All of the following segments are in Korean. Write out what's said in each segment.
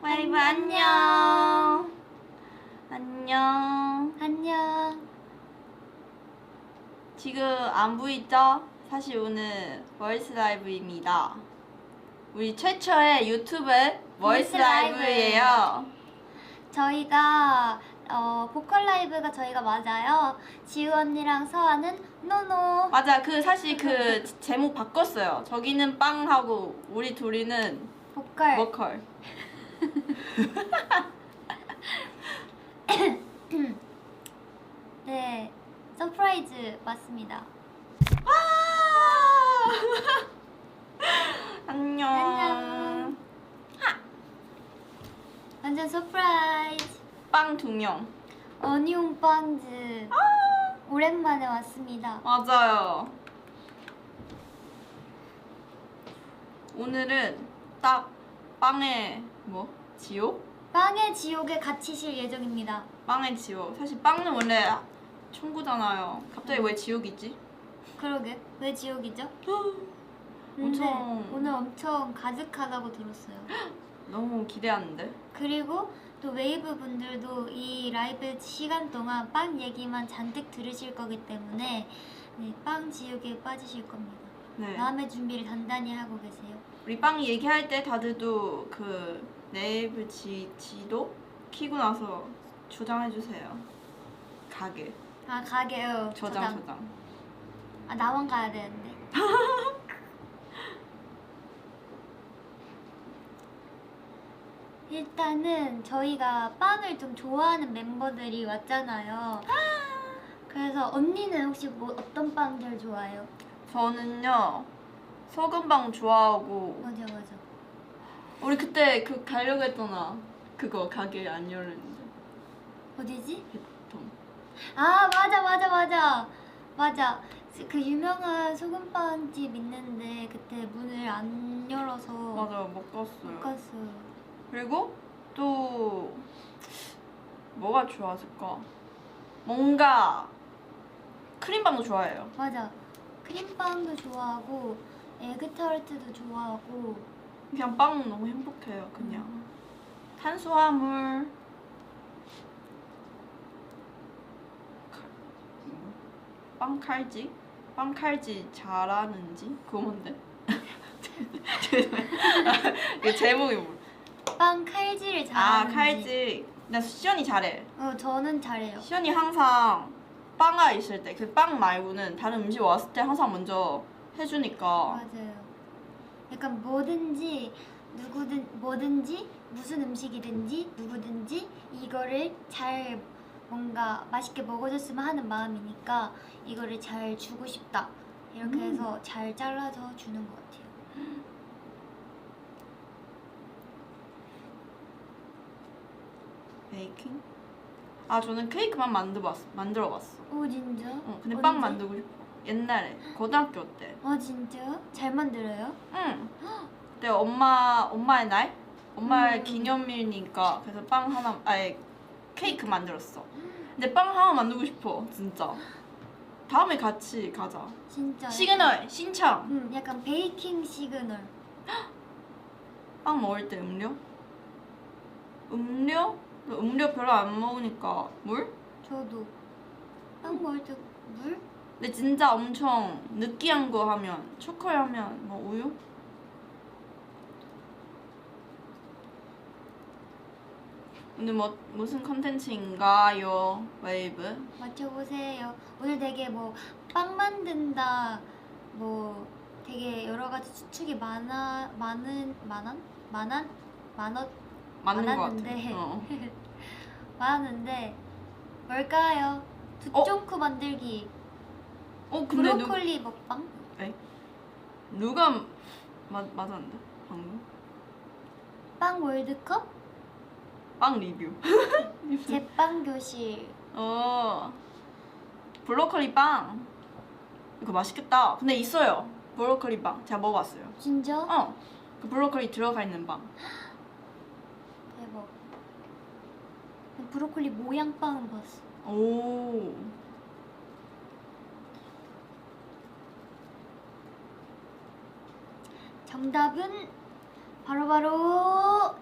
와이브 안녕. 안녕. 안녕. 지금 안 보이죠? 사실 오늘 보이스 라이브입니다. 우리 최초의 유튜브 보이스 라이브예요. 저희가 보컬 라이브가 저희가 맞아요. 지우 언니랑 서아는 노노. 맞아, 사실 제목 바꿨어요. 저기는 빵하고 우리 둘이는 보컬. 보컬. 네, 서프라이즈 맞습니다. 안녕. 안녕. 완전 서프라이즈. 빵 2명. 어니온 빵즈. 오랜만에 왔습니다. 맞아요. 오늘은 딱 빵의 지옥? 빵의 지옥에 갇히실 예정입니다. 빵의 지옥. 사실 빵은 원래 천국잖아요. 갑자기 왜 지옥이지? 그러게, 왜 지옥이죠? 근데 엄청 오늘 엄청 가득하다고 들었어요. 너무 기대하는데. 그리고 또 웨이브 분들도 이 라이브 시간 동안 빵 얘기만 잔뜩 들으실 거기 때문에 네, 빵 지옥에 빠지실 겁니다. 네. 마음의 준비를 단단히 하고 계세요. 우리 빵 얘기할 때 다들도 네이버 지도 키고 나서 저장해 주세요. 가게. 아 가게요. 저장. 아 나만 가야 되는데. 일단은 저희가 빵을 좀 좋아하는 멤버들이 왔잖아요. 그래서 언니는 혹시 어떤 빵 제일 좋아해요? 저는요 소금빵 좋아하고. 맞아. 우리 그때 가려고 했잖아. 그거 가게 안 열렸는데. 어디지? 베통. 아 맞아. 그 유명한 소금빵집 있는데 그때 문을 안 열어서 맞아, 못 갔어요. 못 갔어요. 그리고 또 뭐가 좋았을까? 뭔가 크림빵도 좋아해요. 맞아. 크림빵도 좋아하고 에그타르트도 좋아하고 그냥 빵 너무 행복해요. 그냥 탄수화물. 빵칼지 잘하는지 그거 뭔데? 그 제목이 뭐? 빵 칼질을 잘하는지. 칼지. 나 시연이 잘해. 저는 잘해요. 시연이 항상 빵가 있을 때 그 빵 말고는 다른 음식 왔을 때 항상 먼저 해주니까. 맞아요. 약간 뭐든지 무슨 음식이든지 누구든지 이거를 잘 뭔가 맛있게 먹어줬으면 하는 마음이니까 이거를 잘 주고 싶다 이렇게 해서 잘 잘라서 주는 것 같아요. 베이킹? 저는 케이크만 만들어봤어. 오 진짜? 근데 언제? 빵 만들고 싶어. 옛날에 고등학교 때. 아 진짜? 잘 만들어요? 응. 그때 엄마의 날? 엄마의 기념일이니까 그래서 케이크 만들었어. 근데 빵 하나 만들고 싶어, 진짜. 다음에 같이 가자. 진짜. 시그널 신청. 약간 베이킹 시그널. 빵 먹을 때 음료? 음료? 음료 별로 안 먹으니까 물? 저도 빵 먹을 때 물? 근데 진짜 엄청 느끼한 거 하면 초콜릿 하면 우유? 오늘 무슨 컨텐츠인가요, 웨이브? 맞춰보세요. 오늘 되게 빵 만든다 되게 여러 가지 추측이 많았는데 맞는 거 같아. 많았는데 뭘까요? 두쫑쿠 만들기. 근데 브로콜리 먹방? 누가 맞았는데 방금? 빵 월드컵? 빵 리뷰. 제빵 교실. 브로콜리 빵. 이거 맛있겠다. 근데 있어요. 브로콜리 빵. 제가 먹어봤어요. 진짜? 그 브로콜리 들어가 있는 빵. 대박. 브로콜리 모양 빵은 봤어. 오. 정답은 바로바로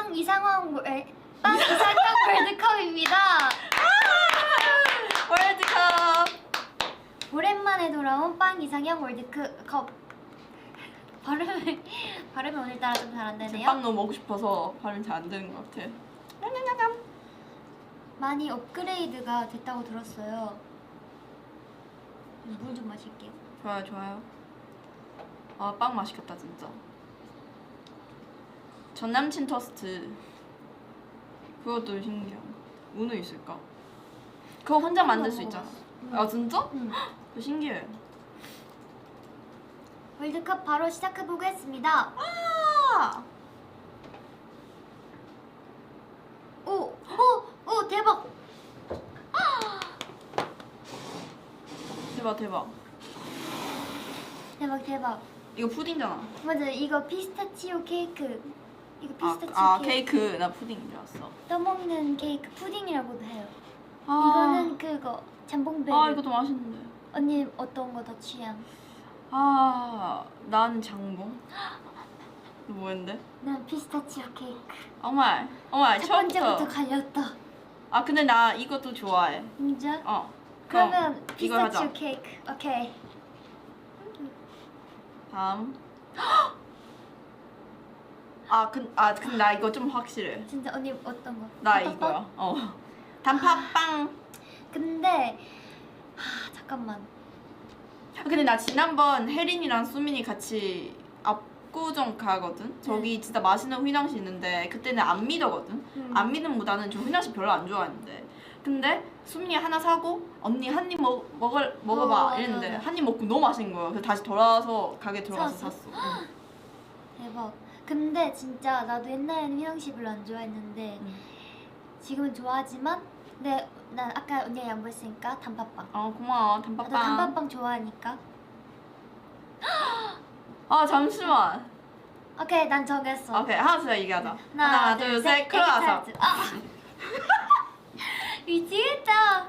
빵 이상형 월드컵입니다. 월드컵. 오랜만에 돌아온 빵 이상형 월드컵. 발음이 오늘따라 좀 잘 안 지금 되네요. 빵 너무 먹고 싶어서 발음이 잘 안 되는 것 같아. 냠냠냠냠. 많이 업그레이드가 됐다고 들었어요. 물 좀 마실게요. 좋아요, 좋아요. 아, 빵 맛있겠다 진짜. 전 남친 토스트. 그것도 신기해. 운우 있을까? 그거 혼자 만들 수 있잖아. 아 진짜? 응. 그거 신기해. 월드컵 바로 시작해 보겠습니다. 아! 오 대박. 대박 대박. 대박. 이거 푸딩잖아. 맞아, 이거 피스타치오 케이크. 이거 피스타치오 아 케이크. 케이크. 나 푸딩인 줄 알았어. 떠먹는 케이크 푸딩이라고도 해요. 아. 이거는 그거 잠봉베르. 아 이것도 맛있는데. 언니 어떤 거 더 취향? 아 나는 장봉. 너 뭐였는데? 난 피스타치오 케이크. 정말 첫 처음부터. 번째부터 갈렸다. 아 근데 나 이것도 좋아해. 진짜? 어. 그러면 그럼 이걸 하자. 피스타치오 케이크. 오케이. 다음. 근데 나 이거 좀 확실해. 진짜 언니 어떤 거? 나 단팥빵? 이거야. 단팥빵. 근데 잠깐만. 근데 나 지난번 혜린이랑 수민이 같이 압구정 가거든. 저기 진짜 맛있는 휘낭시 있는데 그때는 안 믿어거든. 안 믿음보다는 저 휘낭시 별로 안 좋아하는데. 근데 수민이 하나 사고 언니 한 입 먹어봐 이랬는데 한 입 먹고 너무 맛있는 거야. 그래서 다시 돌아와서 가게 들어가서 샀어. 응. 대박. 근데 진짜 나도 옛날에는 휘낭시 별로 안 좋아했는데 지금은 좋아하지만 근데 난 아까 언니가 양보했으니까 단팥빵. 고마워 나도 단팥빵. 단팥빵 좋아하니까. 잠시만. 오케이, 난 정했어. 오케이 하나 둘 셋 얘기하자. 하나, 둘, 셋 크로아상. 미치겠다.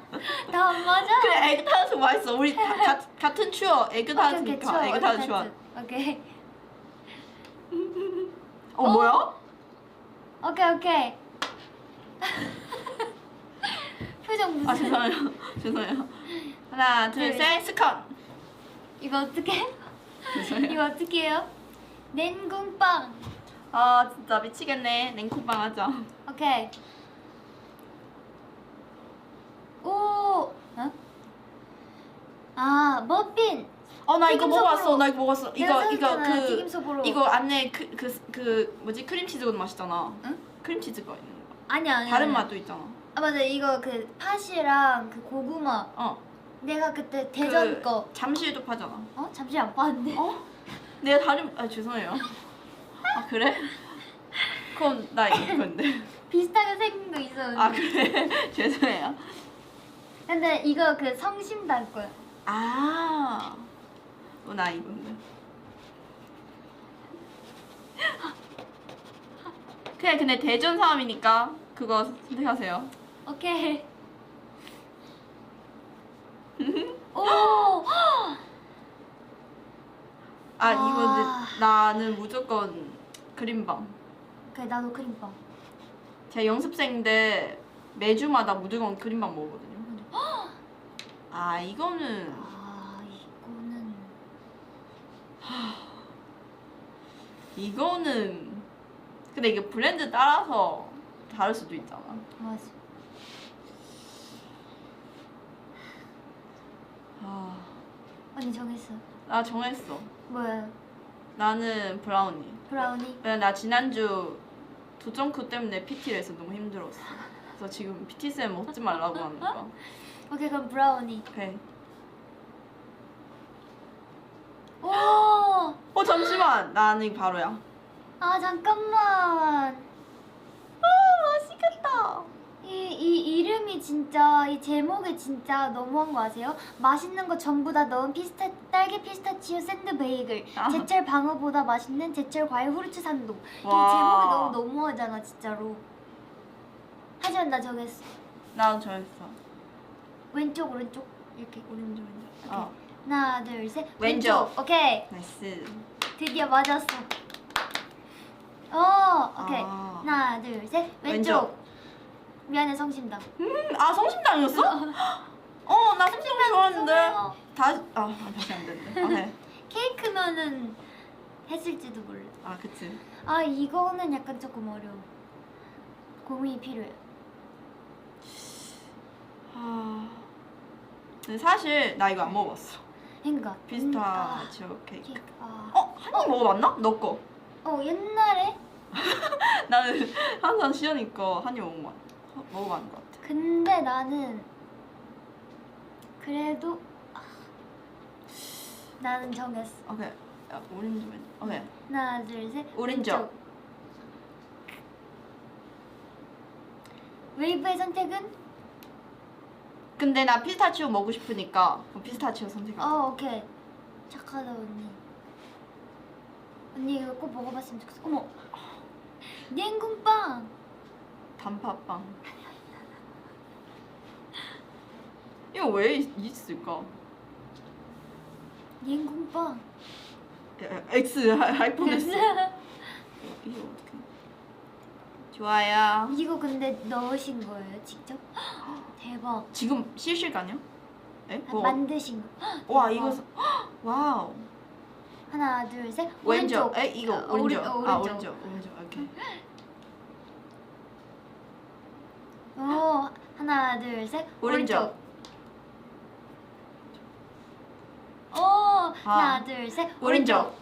다 안 맞아. 그래 에그타르트 맛있어. 우리 같은 추억. 에그타르트니까 에그타르트 좋아. 오케이. 뭐야? 오케이. 표정 무슨? 죄송해요. 하나 둘 셋 스컨. 이거 어떻게? 죄송해요. 이거 어떻게 해요? 냉궁빵. 진짜 미치겠네. 냉콩빵 하자. 오케이. 오. 머핀. 나 이거 튀김소보로. 먹어봤어. 나 이거 먹었어. 내가 이거 사줬잖아, 튀김소보로. 이거 안에 그 뭐지 크림치즈가 맛있잖아. 응? 크림치즈가 있는 거. 아니야. 다른 맛도 있잖아. 맞아. 이거 그 팥이랑 그 고구마. 내가 그때 대전 거. 잠실도 파잖아. 잠시 안 봤는데. 내가 죄송해요. 그래? 그럼 나 이거 건데. 비슷하게 생긴 거 있었는데. 그래? 죄송해요. 근데 이거 그 성심당 거야. 나 이건데. 그냥 근데 대전 사람이니까 그거 선택하세요. 오케이. 오. 이거 나는 무조건 크림빵. 그래, 나도 크림빵. 제가 연습생인데 매주마다 무조건 크림빵 먹거든요. 이거는 이거는 근데 이게 브랜드 따라서 다를 수도 있잖아. 맞아. 언니 정했어. 나 정했어. 뭐야? 나는 브라우니. 브라우니? 왜냐면 나 지난주 도점크 때문에 PT를 해서 너무 힘들었어. 그래서 지금 PT-쌤 먹지 말라고 하는 거야. 오케이, 그럼 브라우니. 오케이. 오! 잠시만. 나는 이거 바로야. 잠깐만. 맛있겠다. 이 이름이 진짜, 이 제목이 진짜 너무한 거 아세요? 맛있는 거 전부 다 넣은 딸기 피스타치오 샌드 베이글. 제철 방어보다 맛있는 제철 과일 후르츠 산도. 이 제목이 너무 너무하잖아, 진짜로. 하지만 나 정했어. 나도 정했어. 왼쪽, 오른쪽. 이렇게. 오른쪽. 오케이. 하나, 둘, 셋. 왼쪽. 오케이. 나이스. 드디어 맞았어. 오케이. 아. 하나, 둘, 셋. 왼쪽. 미안해, 성심당. 아 성심당이었어? 나 성심당 좋아하는데. 성심당. 다시 안 됐네. 오케이. 케이크면은 했을지도 몰라. 아 그치. 이거는 약간 조금 어려워. 고민이 필요해. 근데 사실 나 이거 안 먹어봤어. 그러니까. 피스타치오 케이크. 케이크. 한입 먹어봤나? 너 거. 옛날에. 나는 항상 시연이 거 한입 먹어봤는 것 같아. 근데 나는 그래도 나는 정했어. 오케이. 야, 오렌지 왼. 오케이. 하나, 둘, 셋. 오렌지. 왼쪽. 웨이브의 선택은? 근데 나 피스타치오 먹고 싶으니까 피스타치오 선택할게. 오케이. 착하다 언니. 언니 이거 꼭 먹어봤으면 좋겠어. 어머. 냉국빵. 단팥빵. 이거 왜 있을까? 냉국빵. X 할 뻔했어. 이거 어떻게? 좋아요. 이거 근데 넣으신 거예요, 직접? 대박. 지금 실시간이요? 에? 만드신 거. 와 대박. 이거 와우. 하나, 둘, 셋. 왼쪽. 이거 오른쪽. 오른쪽. 오른쪽. 오케이. 하나, 둘, 셋. 오른쪽. 하나, 둘, 셋. 오른쪽.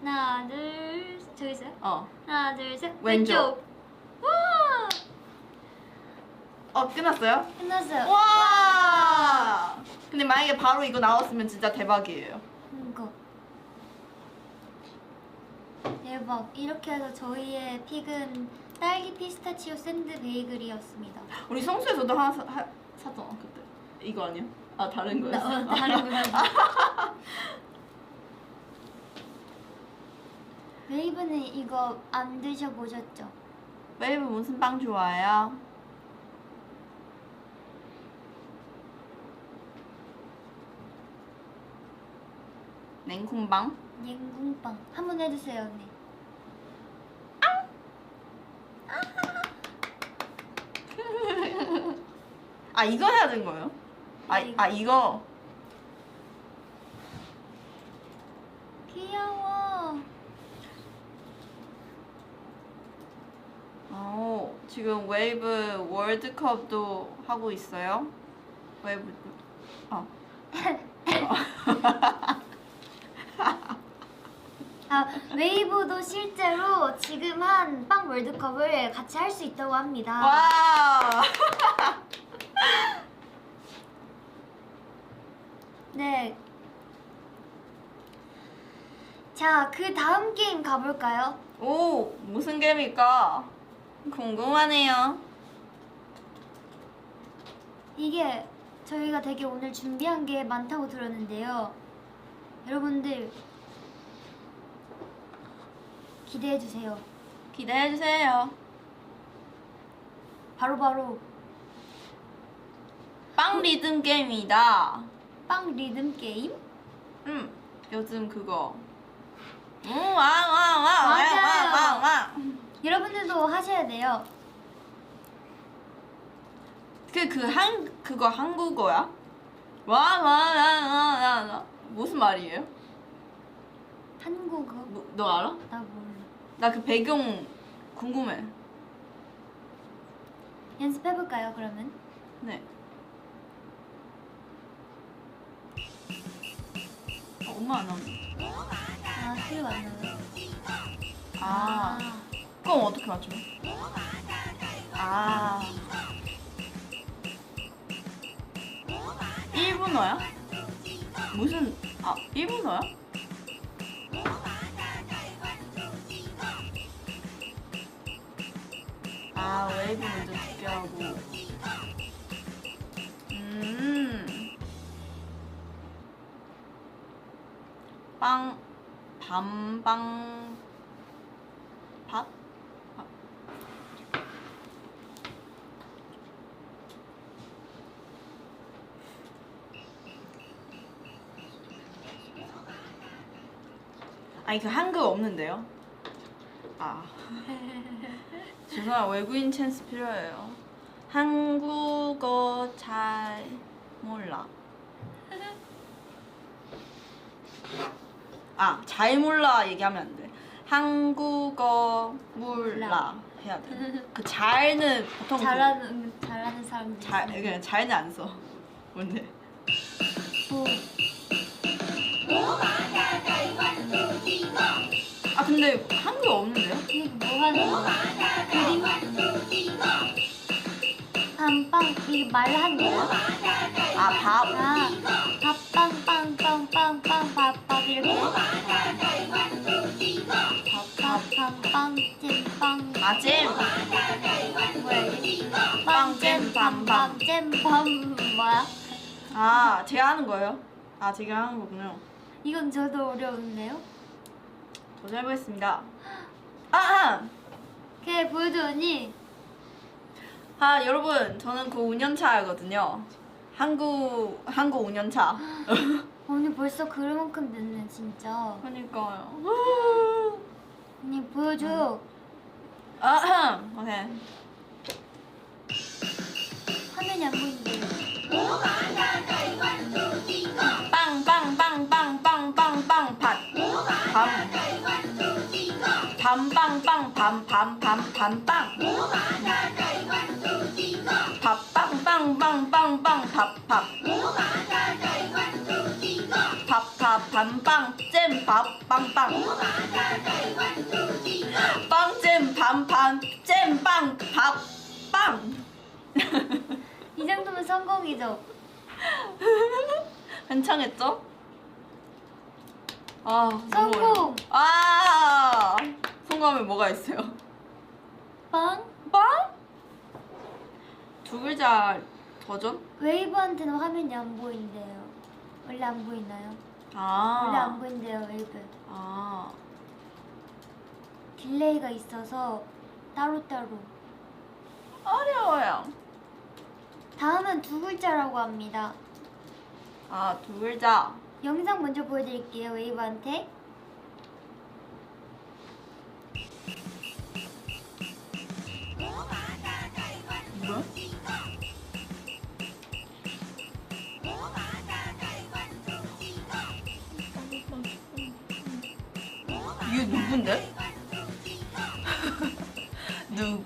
하나, 둘, 셋. 저기 있어요? 하나, 둘, 셋. 왼쪽. 와! 끝났어요? 끝났어요. 와! 근데 만약에 바로 이거 나왔으면 진짜 대박이에요. 이거. 대박. 이렇게 해서 저희의 픽은 딸기 피스타치오 샌드 베이글이었습니다. 우리 성수에서도 하나 샀잖아 그때. 이거 아니야? 다른 거였어. 다른 거요. 웨이브는 이거 안 드셔보셨죠? 웨이브 무슨 빵 좋아해요? 냉콩빵? 냉궁빵. 한번 해주세요, 언니. 이거 해야 되는 거예요? 이거. 귀여워. 지금 웨이브 월드컵도 하고 있어요. 웨이브. 웨이브도 실제로 지금 한 빵 월드컵을 같이 할 수 있다고 합니다. 와. 네. 자, 그 다음 게임 가볼까요? 무슨 게임일까? 궁금하네요. 이게 저희가 되게 오늘 준비한 게 많다고 들었는데요. 여러분들 기대해주세요. 기대해주세요. 바로 빵 리듬 게임이다. 빵 리듬 게임? 요즘 그거. 맞아요. 여러분들도 하셔야 돼요. 그거 한국어야? 무슨 말이에요? 한국어? 너 알아? 나 몰라. 나 그 배경 궁금해. 연습해볼까요, 그러면? 네. 엄마 안 나오네. 소리가 안 나요. 그럼 어떻게 맞춰? 일본어야? 무슨 일본어야? 웨이브 먼저 듣게 하고. 밤빵 밥? 아니 그 한글 없는데요? 아 죄송해요. 외국인 찬스 필요해요. 한국어 잘 몰라. 아 잘 몰라 얘기하면 안 돼. 한국어 몰라 해야 돼. 그 잘는 보통 잘하는 사람들. 그냥 잘는 안 써. 뭔데? 아 근데 한글 없는데요? 이게 뭐 하는 거야? 그림? 밤빵 이게 말로 하는 거야? 아 밥. 아 밥빵빵빵빵빵 밥밥 이렇게. 밥빵 잼빵. 아 잼. 뭐야 이게? 빵잼 밤밤. 잼밤 뭐야? 아 제가 하는 거예요? 아 제가 하는 거군요. 이건 저도 어려운데요? 도전해보겠습니다. 아! 걔 보여줘 언니. 아 여러분 저는 그 5년차거든요. 한국 5년차. 언니 벌써 그만큼 됐네 진짜. 그러니까요. 언니 보여줘. 아 오케이. 화면이 안 보이는데. 빵빵빵빵빵빵빵 밭. 밤빵빵 밤밤밤밤빵. 밥빵빵빵빵빵 밥밥. 밥밥 밤빵 잼밥 빵빵. 빵잼 밤밤 잼빵 밥빵. 이 정도면 성공이죠. 괜찮겠죠? 아 너무 성공! 어려워. 아 성공하면 뭐가 있어요? 빵? 빵? 두 글자 버전? 웨이브한테는 화면이 안 보인대요. 원래 안 보이나요? 원래 안 아, 보인대요 웨이브. 아 딜레이가 있어서 따로따로. 어려워요. 다음은 두 글자라고 합니다. 아 두 글자. 영상 먼저 보여드릴게요 웨이브한테. 뭐야? 이게 누군데? 누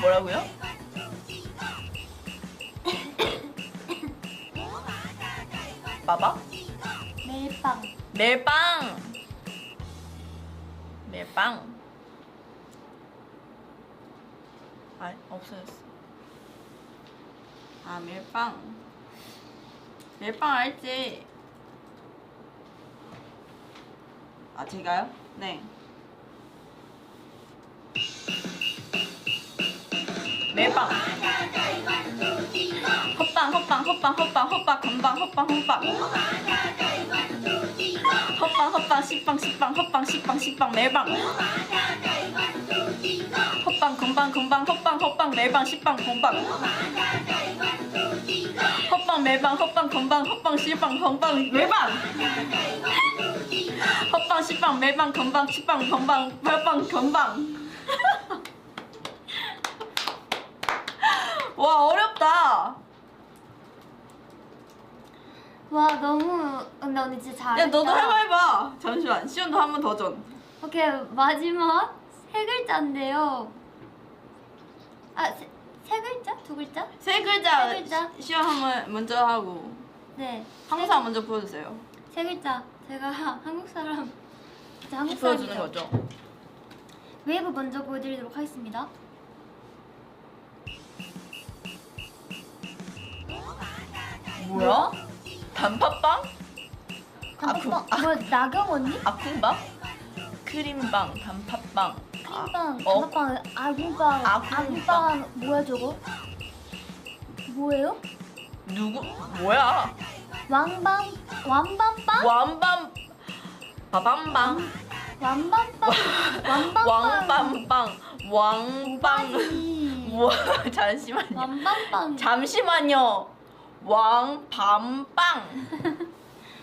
뭐라고요? 마바? 멜빵. 멜빵. 멜빵. 아 없어졌어. 아 멜빵. 멜빵 알지? 아 제가요? 네. 멜빵. 헛빵 헛빵 헛빵 헛빵 헛빵 건빵 헛빵 헛빵. 헛빵 헛빵 식빵 식빵 헛빵 식빵 식빵 멜빵. 헛빵 건빵 건빵 헛빵 헛빵 멜빵 식빵 건빵. 헛빵 멜빵 헛빵 건빵 헛빵 식빵 건빵 멜빵. 헛빵 식빵 멜빵 건빵 식빵 건빵 멜빵 건빵. 와 어렵다. 와 너무 근데 언니 진짜 잘했다. 야 너도 해봐. 잠시만 시연도 한 번 더 전. 오케이 마지막 세 글자인데요. 아 세 글자? 두 글자? 세 글자, 세 글자. 시연 한번 먼저 하고 네. 항상 먼저 보여주세요. 세 글자. 제가 한국 사람. 진짜 한국 보여주는 사람이죠. 거죠. 웨이브 먼저 보여드리도록 하겠습니다. 뭐야? 단팥빵? 단팥빵. 뭐 나경 언니? 아쿵빵? 크림빵, 단팥빵. 크림빵, 어? 단팥빵, 아궁빵, 아궁빵. 아궁빵 뭐야 저거? 뭐예요? 누구? 뭐야? 왕밤, 완밤빵? 완밤, 바밤빵, 완밤빵, 완밤빵. 왕밤빵, 왕빵. 아니. 뭐? 잠시만요. 완밤빵. 잠시만요. 왕밤빵.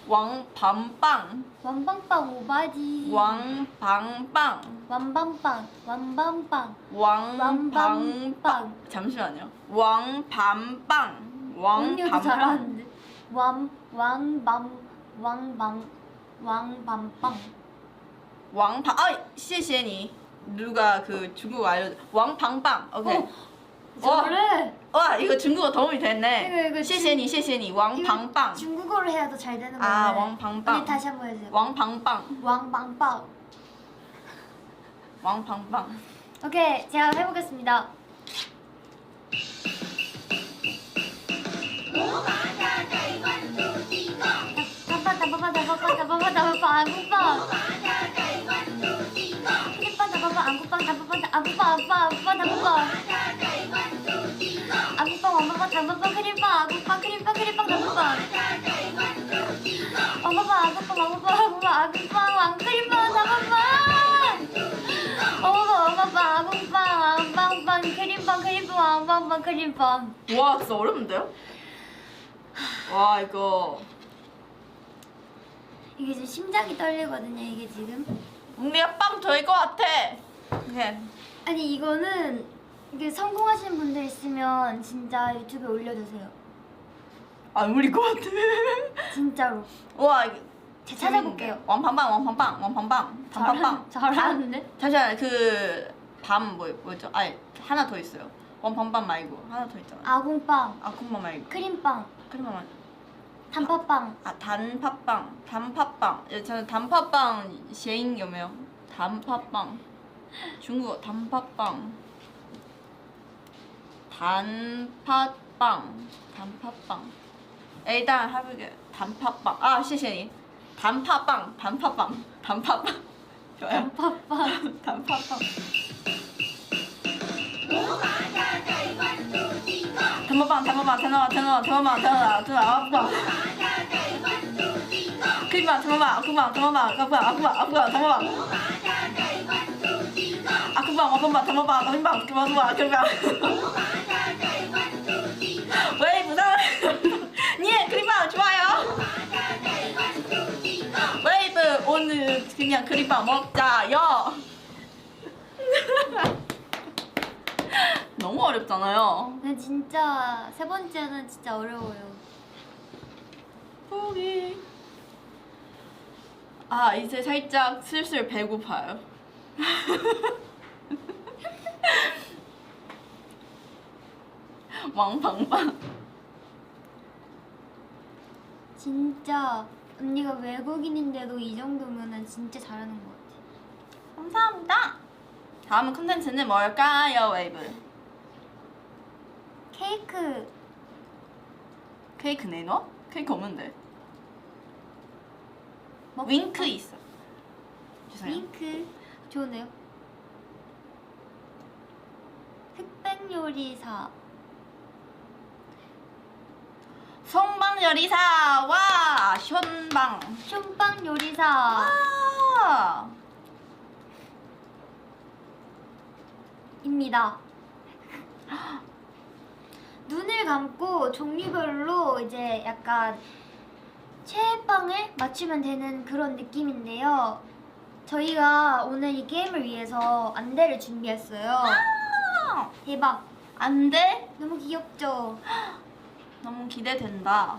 왕밤빵. 왕빵빵 오바지. 왕방빵. 왕빵빵. 왕빵빵. 왕방빵. 잠시만요. 왕밤빵. 언니도 왕밤빵. 잘하는데. 왕밤빵. 왕방. 아, 谢谢你. 누가 그 중국어 알려줘. 왕방빵. 오케이. 잘해. 와, 이거 중국어 도움이 됐네. 이거 谢谢你,谢谢你. 왕방빵. 중국어로 해야 더 잘 되는 건데. 아, 왕방빵. 언니 다시 한번 해주세요. 왕방빵. 왕빵빵. 왕방빵. 오케이, 제가 해보겠습니다. 크림빵. 와, 진짜 어렵는데요? 와, 이거. 이게 지금 심장이 떨리거든요. 이게 지금. 우리가 빵 저일 것 같아. 네. 아니 이거는 이게 성공하시는 분들 있으면 진짜 유튜브에 올려주세요. 안 울릴 것 같아. 진짜로. 와, 이게. 제가 찾아볼게요. 왕밤빵, 왕밤빵, 왕밤빵, 밤밤빵. 잘하는데? 잠시만요, 밤 뭐였죠? 아니, 하나 더 있어요. 왕밤빵 말고 하나 더 있잖아요. 아궁빵, 아쿠마 말고. 크림빵, 크림빵 말고. 단팥빵. 아, 단팥빵. 예, 저는 단팥빵 谐音有没有? 단팥빵. 중국어 단팥빵. 단팥빵. 일단 해볼게요. 단팥빵. 아, 谢谢你. 단팥빵. 좋아요. 단팥빵. 단팥빵. 단팥빵. 크림빵, 단팥빵. 왜 부담? 예, 크림빵 좋아요. 웨이브 오늘 그냥 크림빵 먹자요. 너무 어렵잖아요. 근데 진짜 세 번째는 진짜 어려워요. 포기. 아, 이제 살짝 슬슬 배고파요. 왕방방. 진짜 언니가 외국인인데도 이 정도면은 진짜 잘하는 것 같아. 감사합니다. 다음 콘텐츠는 뭘까요, 웨이브? 케이크. 케이크 내놔? 케이크 없는데. 먹- 윙크 있어. 주세요. 윙크. 좋네요. 흑백 요리사. 송방 요리사와 션방. 숑빵 요리사. 아. 입니다. 눈을 감고 종류별로 이제 약간 최애빵을 맞추면 되는 그런 느낌인데요. 저희가 오늘 이 게임을 위해서 안대를 준비했어요. 아. 대박. 안 돼? 너무 귀엽죠? 너무 기대된다.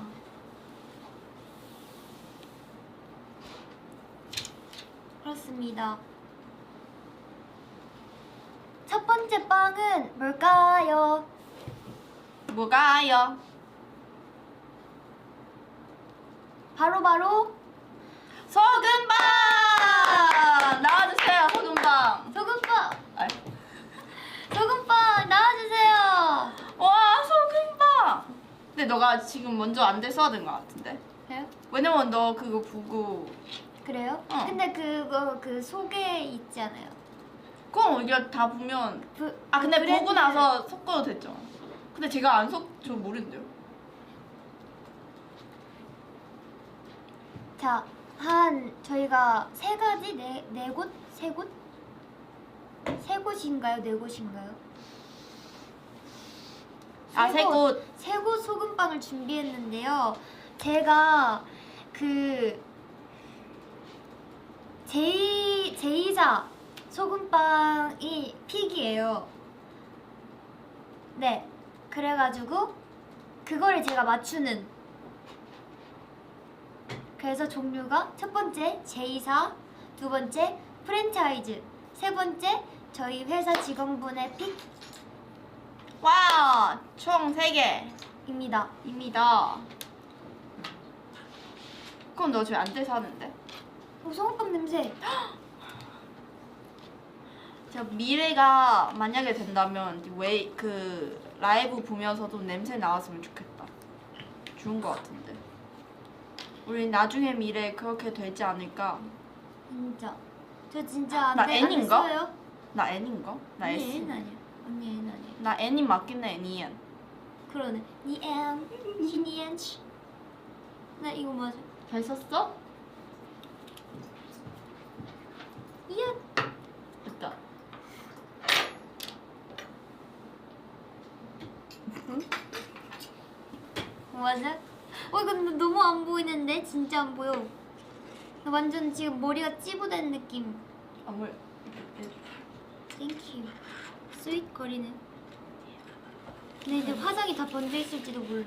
그렇습니다. 첫 번째 빵은 뭘까요? 뭐가요? 바로 소금빵! 나와주세요, 소금빵. 소금빵! 아이. 소금빵 나와주세요! 와, 소금빵! 근데 너가 지금 먼저 안돼 써야 된 것 같은데. 그래요? 왜냐면 너 그거 보고. 그래요? 어. 근데 그거 그 속에 있지 않아요? 그럼 우리가 다 보면. 아 근데 보고 나서 섞어도 됐죠. 근데 제가 안 저 모르는데요. 자, 저희가 세 가지 네 곳? 세 곳? 세 곳인가요? 네 곳인가요? 아, 세 곳. 세 곳 소금빵을 준비했는데요. 제가 그 제이자 소금빵이 픽이에요. 네, 그래가지고 그거를 제가 맞추는. 그래서 종류가 첫 번째 제이사, 두 번째 프랜차이즈, 세 번째 저희 회사 직원분의 와, 총 3개. 픽입니다. 입니다. 그럼 너 지금 앉아서 하는데? 소금빵 냄새. 제가 미래가 만약에 된다면 왜 그 라이브 보면서도 냄새 나왔으면 좋겠다. 좋은 것 같은데. 우리 나중에 미래에 그렇게 되지 않을까? 진짜. 저 진짜 나 안 N인가? 했어요. 나 N인가? 나 언니 S. N 아니야. 언니 N 아니야. 나 N인 맞긴 해, N. 그러네. 니 N, 니 N. 나 이거 맞아. 잘 썼어? 이야. 됐다. 맞아? 이거 너무 안 보이는데? 진짜 안 보여. 나 완전 지금 머리가 찌부된 느낌. 아물. 땡큐. 스윗 거리네. 근데 이제 화장이 다 번져 있을지도 몰라.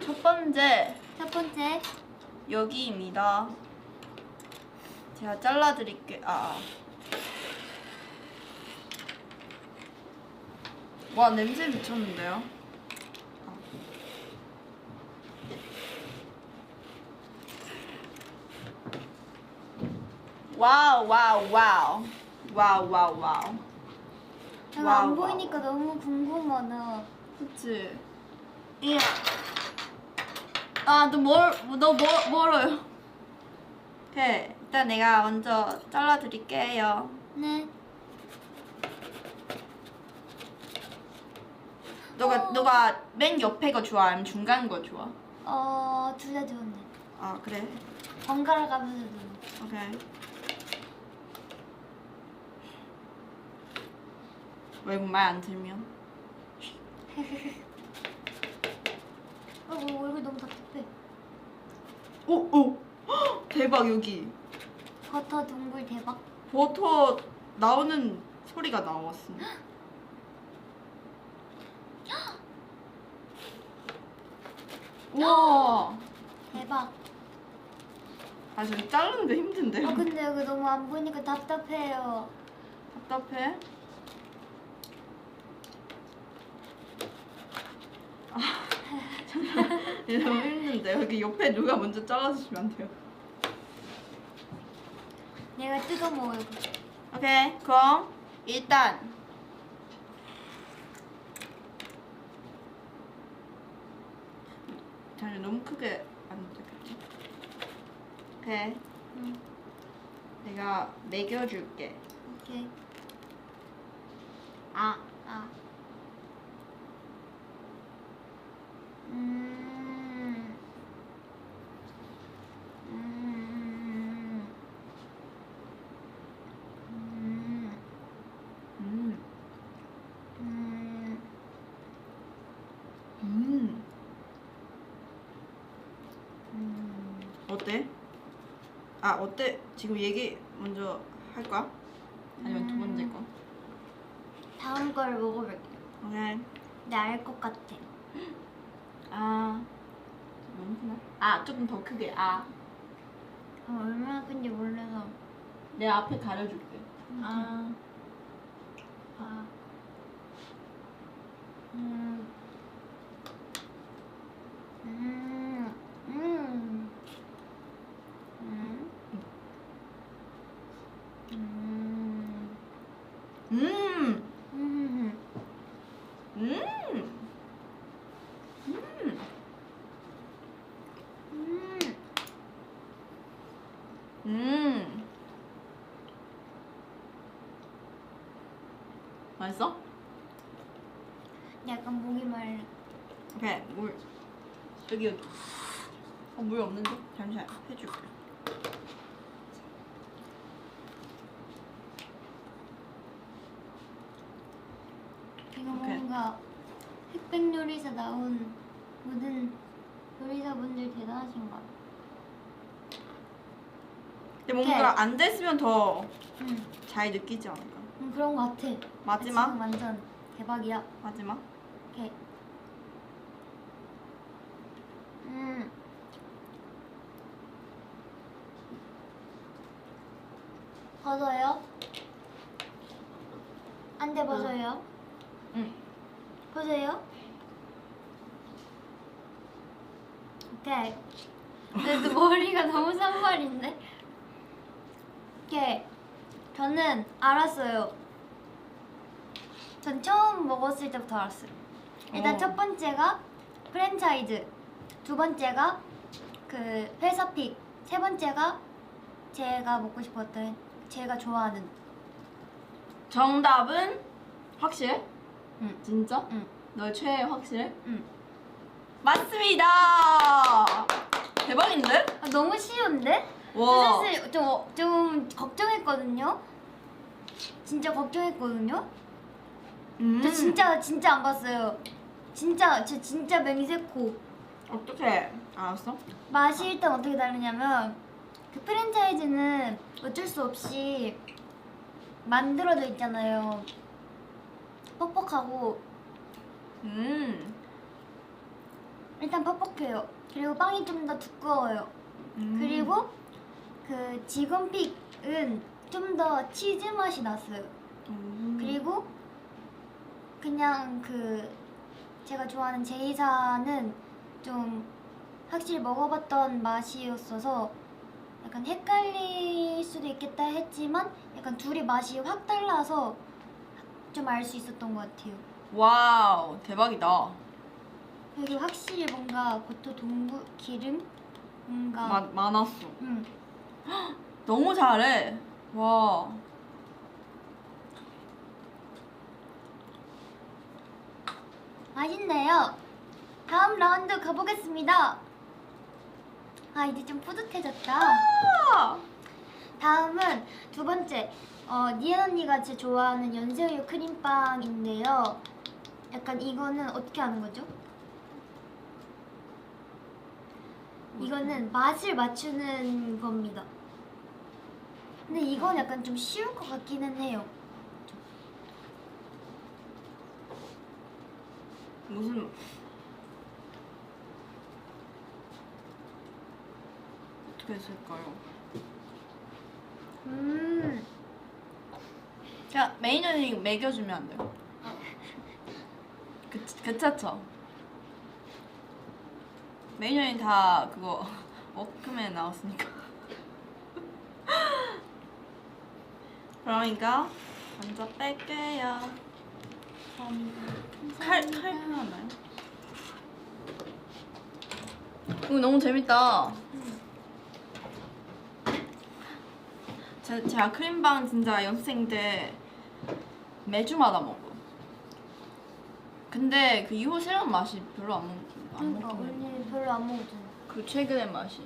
첫 번째 첫 번째. 여기입니다. 제가 잘라드릴게. 와, 냄새 미쳤는데요? 와우 와우 와우 와우 와우 와우. 내가 안 와우, 보이니까 와우. 너무 궁금하다. 그치? 이야. 너 멀어요. 오케이. 일단 내가 먼저 잘라드릴게요. 네. 너가 맨 옆에 거 좋아? 아니면 중간 거 좋아? 둘 다 좋은데. 아, 그래? 번갈아 가면서 도 오케이. 외국말 안 들면? 뭐 얼굴 너무 답답해. 오! 대박, 여기. 버터 동굴 대박. 버터 나오는 소리가 나왔어. 우와! 대박. 저기 자르는데 힘든데? 근데 여기 너무 안 보이니까 답답해요. 답답해? 너무 힘든데. 여기 옆에 누가 먼저 잘라주시면 안 돼요? 내가 뜯어 먹어요. 오케이, 그럼 일단 잠시 너무 크게 안 되겠지? 오케이, 응. 내가 먹여줄게. 오케이. 아, 음. 음. 음. 음, 음. 음, 어때? 어때? 지금 얘기 먼저 할 거야? 아니면 두 번째 거? 다음 걸 먹어볼게요. 오케이. 근데 알 것 같아. 너무 크나? 조금 더 크게. 얼마나 큰지 몰라서. 내 앞에 가려줄게. 음. 음. 음. 음. 음. 음. 음, 음. 음, 음, 음. 음. 맛있어? 약간 목이 말라. 오케이, 물. 여기. 물 없는데? 잠시만, 해줄게. 이거 오케이. 뭔가 흑백 요리에서 나온 모든 요리 대단하신 것 같아요. 근데 뭔가 안 됐으면 더 잘 응. 느끼지 않을까? 그런 것 같아. 마지막? 지금 완전 대박이야. 마지막? 오케이. 벗어요? 안 돼, 벗어요? 응. 벗어요? 오케이. 그래도 머리가 너무 산발인데? 오케이. 저는 알았어요. 전 처음 먹었을 때부터 알았어요. 일단 첫 번째가 프랜차이즈, 두 번째가 그 회사픽, 세 번째가 제가 먹고 싶었던, 제가 좋아하는. 정답은 확실해? 응. 진짜? 응. 너의 최애 확실해? 응. 맞습니다. 대박인데? 아, 너무 쉬운데? 와. 사실 좀 걱정했거든요. 진짜 걱정했거든요. 저 진짜 안 봤어요. 저 진짜 맹세코. 어떻게 알았어? 맛이 일단 어떻게 다르냐면 그 프랜차이즈는 어쩔 수 없이 만들어져 있잖아요. 뻑뻑하고 일단 뻑뻑해요. 그리고 빵이 좀 더 두꺼워요. 그리고 그 지건픽은 좀 더 치즈 맛이 났어요. 그리고 그냥 그 제가 좋아하는 제이사는 좀 확실히 먹어봤던 맛이었어서 약간 헷갈릴 수도 있겠다 했지만 약간 둘이 맛이 확 달라서 좀 알 수 있었던 것 같아요. 와우, 대박이다. 그리고 확실히 뭔가 고토 동부 기름 뭔가 많았어. 응. 너무 잘해. 와. 맛있네요. 다음 라운드 가보겠습니다. 아 이제 좀 뿌듯해졌다. 다음은 두 번째 니엔 언니가 제 좋아하는 연세우유 크림빵인데요. 약간 이거는 어떻게 하는 거죠? 이거는 맛을 맞추는 겁니다. 근데 이건 약간 좀 쉬울 것 같기는 해요. 무슨 어떻게 했을까요? 그냥 매니저님 먹여주면 안 돼요? 괜찮죠? 매니저님 다 그거 워크맨 나왔으니까. 그러니까 먼저 뺄게요. 칼 필요하나요? 이거 너무 재밌다. 제가 크림빵 진짜 연습생 때 매주마다 먹어. 근데 그 이후 새로운 맛이 별로 안 그러니까 먹긴 해. 언니 별로 안 먹었잖아. 그 최근의 맛이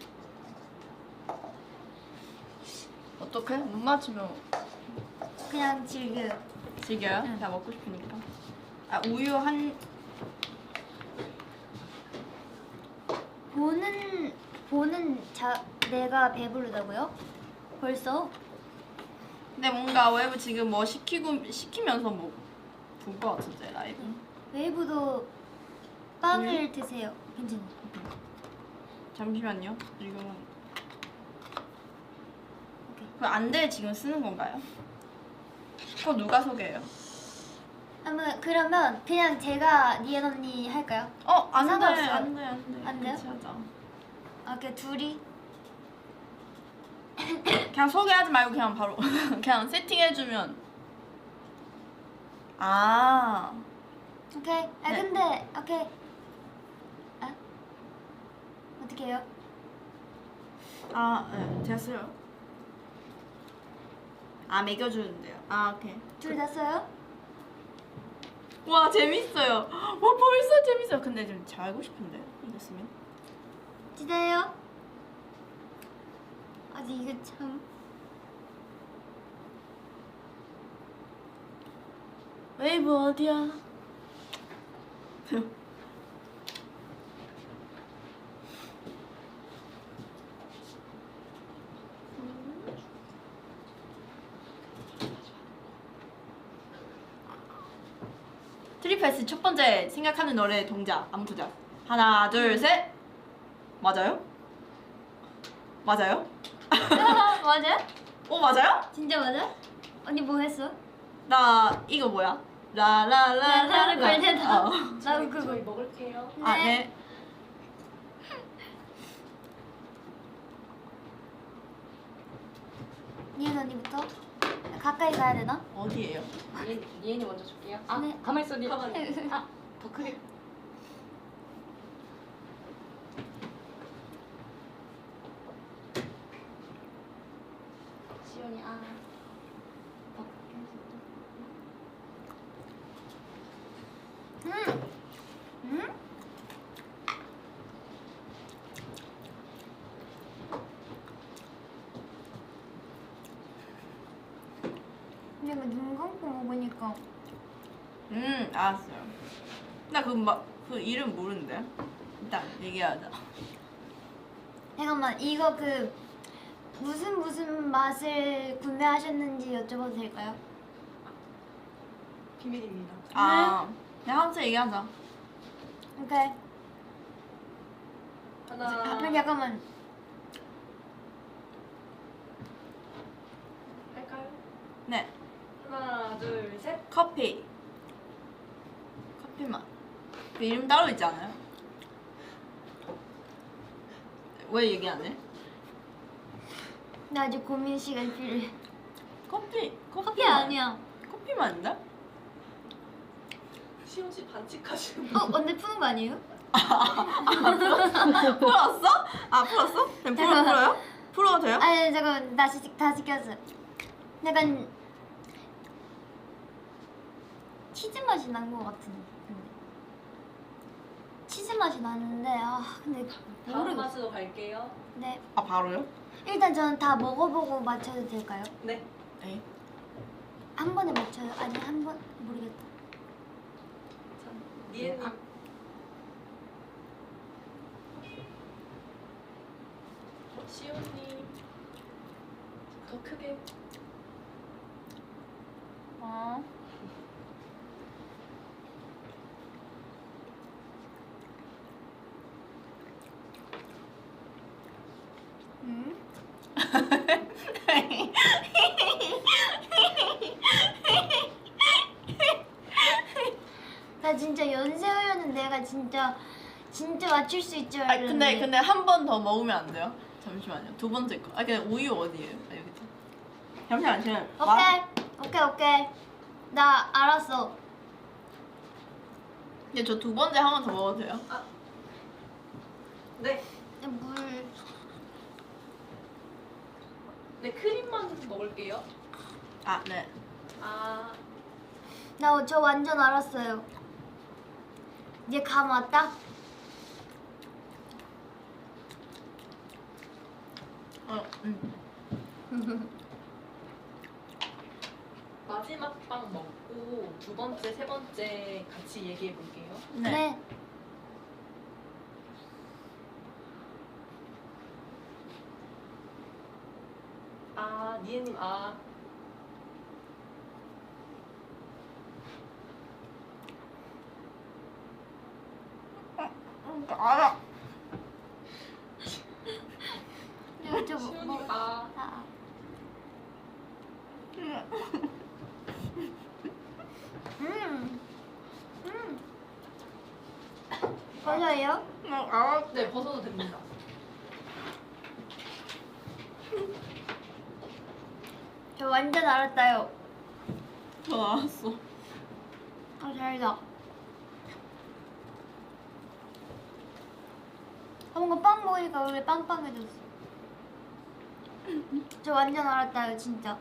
어떡해? 못 맞추면 그냥 즐겨요. 즐겨요? 응. 다 먹고 싶으니까. 아 우유 한 내가 배부르다고요? 벌써? 근데 뭔가 웨이브 지금 뭐 시키면서 뭐 볼 것 같은데 라이브. 웨이브도 빵을 드세요. 괜찮아. 잠시만요. 이거는 오케이. 그 안대 지금 쓰는 건가요? 그거 누가 소개해요? 그러면 그냥 제가 니엔 언니 할까요? 안 돼, 상관없어요? 안 돼, 안 돼. 안 돼요? 같이 하자. 그 둘이 그냥 소개하지 말고 그냥 바로 그냥 세팅해주면. 아, 오케이. 네. 근데 오케이. 어떻게 해요? 네, 제가 써요. 먹여주는데요. 오케이. 둘 다 써요? 와, 재밌어요. 와, 벌써 재밌어요. 근데 좀 잘 알고 싶은데 이거 쓰면. 진짜요? 아직 이거 참. 웨이브 어디야? 패스 첫 번째 생각하는 노래 동작 안무 동작. 하나 둘 셋. 맞아요? 맞아요? 맞아? 맞아요? 진짜 맞아? 언니 뭐 했어? 나 이거 뭐야? 라라라라 걸려다. 어. 나도 그거. 저희 먹을게요. 아 네. 니은 언니부터. 가까이 가야 되나? 어디예요? 니엔이 먼저 줄게요. 아, 네. 가만히 있어, 니. 아, 더 크게. 시온이 더 크게 해줘. 음? 근데 이거 눈 감고 먹으니까 알았어요. 나 그 이름 모르는데. 일단 얘기하자. 잠깐만 이거 그 무슨 맛을 구매하셨는지 여쭤봐도 될까요? 비밀입니다. 아, 내가 항상 얘기하자. 오케이. 하나. 잠깐만. 할까요? 네, 하나, 둘, 셋. 커피. 커피맛. 그 이름 따로 있지 않아요? 왜 얘기 안 해? 나 아직 고민 시간 필요해. 커피 아니야. 커피맛인데? 시온 씨 반칙하시는 언제 푸는 거 아니에요? 풀었어? 아, 풀었어? 그럼 풀어요? 풀어도 돼요? 아니 잠깐 다시 켰어. 약간 치즈 맛이 난 거 같은데. 치즈 맛이 나는데 근데 다음 모르겠어. 맛으로 갈게요. 네. 아, 바로요? 일단 저는 다 먹어보고 맞춰도 될까요? 네. 네. 한 번에 맞춰요? 아니 한 번 모르겠다. 자, 니엔님. 시온님. 더 크게. 어. 음? 나 진짜 연세호연은 내가 진짜 맞출 수 있줄 아, 알았는데. 근데 한 번 더 먹으면 안 돼요? 잠시만요. 두 번째 거. 아, 그냥 우유 어디예요? 아, 여기 있다. 잠시만, 지금. 오케이. 나 알았어. 근데 저 두 번째 한 번 더 먹어도 돼요? 네. 물. 네, 크림만 먹을게요. 아, 네. 아, 저 완전 알았어요. 이제 감 왔다? 마지막 빵 먹고 두 번째, 세 번째 같이 얘기해 볼게요. 네. 아, 니엔님, 아. 알아. 저 시온님, 뭐. 아. 버섯이요? 알아. 네, 벗어도 됩니다. 저 완전 알았다요. 저 알았어. 잘다. 뭔가 빵 먹으니까 원래 빵빵해졌어. 저 완전 알았다요, 진짜.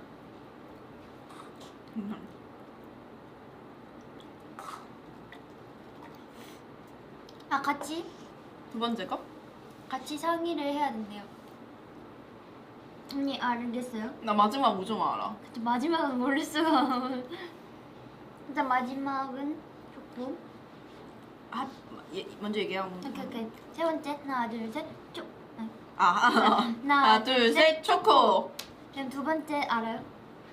같이 두 번째 거? 상의를 해야 된대요. 언니 알겠어요? 나 마지막 우좀 알아. 저 마지막은 모를 수가. 일단 마지막은 조금. 아, 먼저 얘기하고. 오케이. 세 번째 하나 둘 셋 쭉. 아, 하나, 둘, 셋, 초코. 그럼 두 번째 알아요?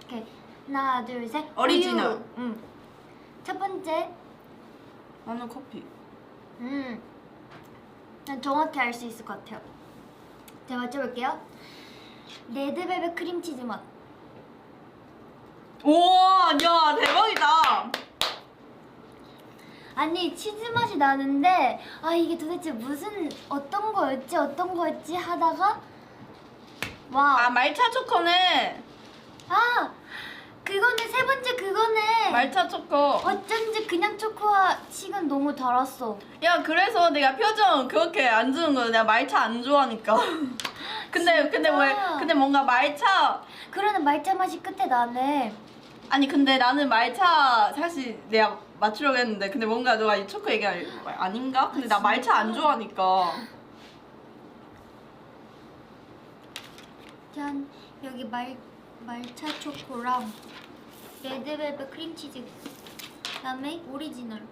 오케이. 하나 둘 셋 오리지널. 우유. 응. 첫 번째 나는 커피. 난 정확히 알 수 있을 것 같아요. 제가 맞춰볼게요. 레드벨벳 크림치즈 맛. 우와, 야 대박이다. 아니 치즈 맛이 나는데 아 이게 도대체 무슨 어떤 거였지 하다가 와. 아 말차 초코네. 아 그거네 세 번째 그거네. 말차 초코. 어쩐지 그냥 초코와 식은 너무 달았어. 야 그래서 내가 표정 그렇게 안 주는 거야. 내가 말차 안 좋아하니까. 근데 뭔가 말차. 그러네 말차 맛이 끝에 나네. 아니 근데 나는 말차 사실 내가 맞추려고 했는데 근데 뭔가 너가 이 초코 얘기할 아닌가? 근데 나 진짜? 말차 안 좋아하니까. 짠 여기 말차 초코랑 레드벨벳 크림치즈 그다음에 오리지널.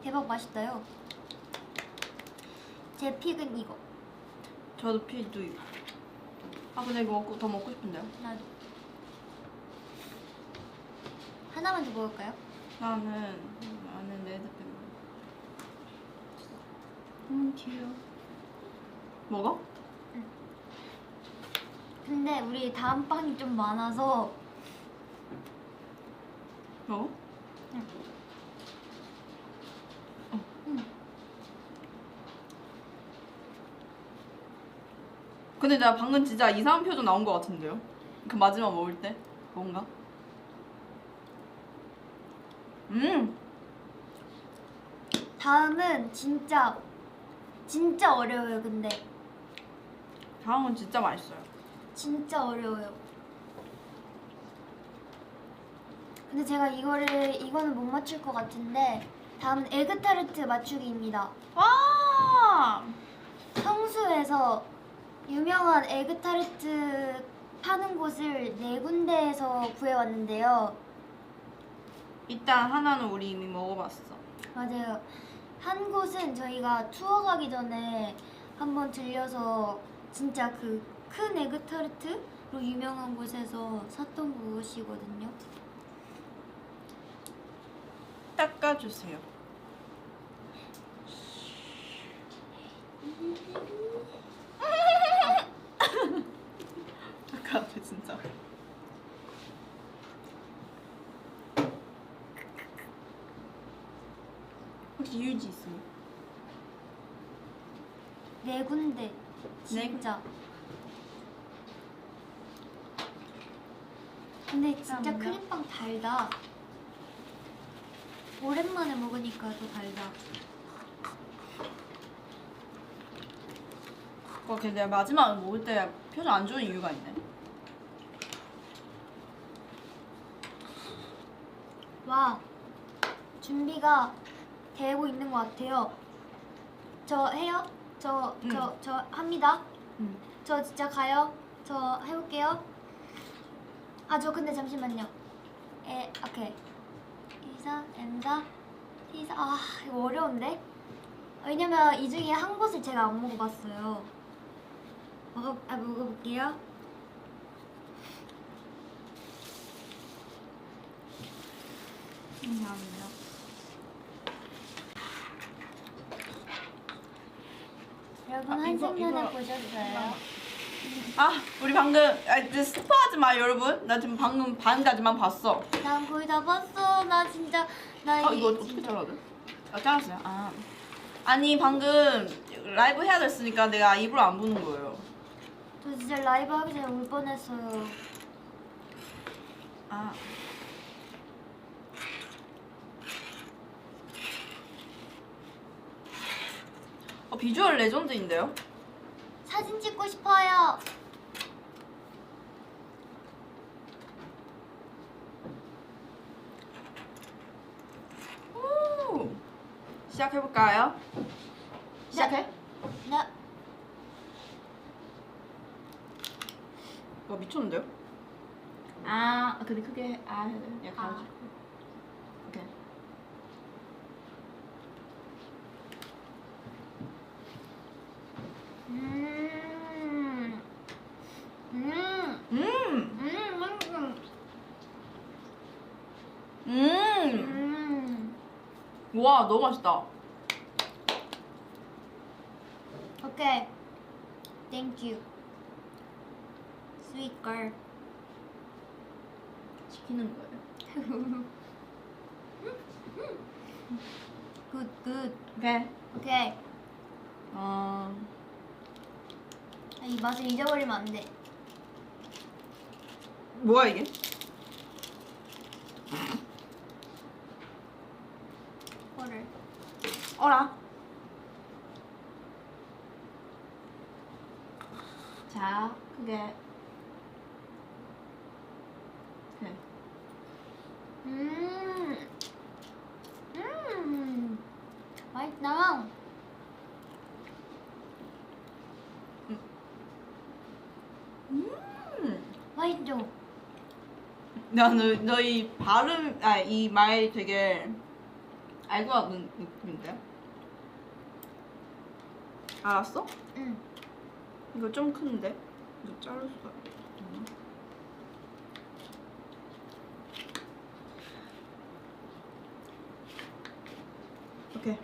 대박 맛있다요. 제 픽은 이거. 저도 피도 이거. 아 근데 이거 더 먹고 싶은데요? 나도. 하나만 더 먹을까요? 나는 레드벨벳. 귀여워. 먹어? 근데 우리 다음 빵이 좀 많아서 먹어? 응. 근데 나 방금 진짜 이상한 표정 나온 것 같은데요? 그 마지막 먹을 때? 뭔가? 다음은 진짜 어려워요. 근데 다음은 진짜 맛있어요. 진짜 어려워요. 근데 제가 이거는 못 맞출 것 같은데 다음은 에그타르트 맞추기입니다. 와! 성수에서 유명한 에그타르트 파는 곳을 4군데에서 구해왔는데요. 일단 하나는 우리 이미 먹어봤어. 맞아요. 한 곳은 저희가 투어 가기 전에 한번 들려서 진짜 그 큰 에그타르트로 유명한 곳에서 샀던 곳이거든요. 닦아주세요. 닦아줘 진짜. 혹시 유지 있어요? 4군데 진짜. 근데 진짜 감사합니다. 크림빵 달다. 오랜만에 먹으니까 더 달다. 근데 내가 마지막에 먹을 때 표정 안 좋은 이유가 있네. 와, 준비가 되고 있는 것 같아요. 저 해요? 저 합니다. 응. 저 진짜 가요. 저 해볼게요. 아, 저 근데 잠시만요. 오케이. 이사, M사, T사. 아, 이거 어려운데? 왜냐면 이 중에 한 곳을 제가 안 먹어봤어요. 먹어볼게요. 감사합니다. 여러분 아, 한승연애 이거- 보셨어요? 아 우리 방금 이제 스포하지 마 여러분. 나 지금 방금 반까지만 봤어. 난 거의 다 봤어. 나 진짜 나 이거 어떻게 진짜- 잘라야 돼? 잘랐어요. 아니 방금 라이브 해야 됐으니까 내가 입으로 안 부는 거예요. 저 진짜 라이브 하기 전에 울 뻔했어요. 아. 비주얼 레전드인데요? 사진 찍고 싶어요. 오. 시작해볼까요? 시작해? 네. 와 미쳤는데요? 근데 크게 해야 돼. 내가 가르쳐. 오케이. 음. 음. 맛있어. 음. 와 너무 맛있다. 오케이. Thank you. Sweet girl. 시키는 거예요. Good, good. 오케이. 오케이. 이 맛을 잊어버리면 안 돼. 뭐야 이게? 이거를. 어라. 자, 그게. 그래. 맛있다. 맛있죠? 나는 너희 발음, 이 말 되게 알고 왔는 느낌인데? 알았어? 응. 이거 좀 큰데? 이거 자를 수가 있나? 오케이.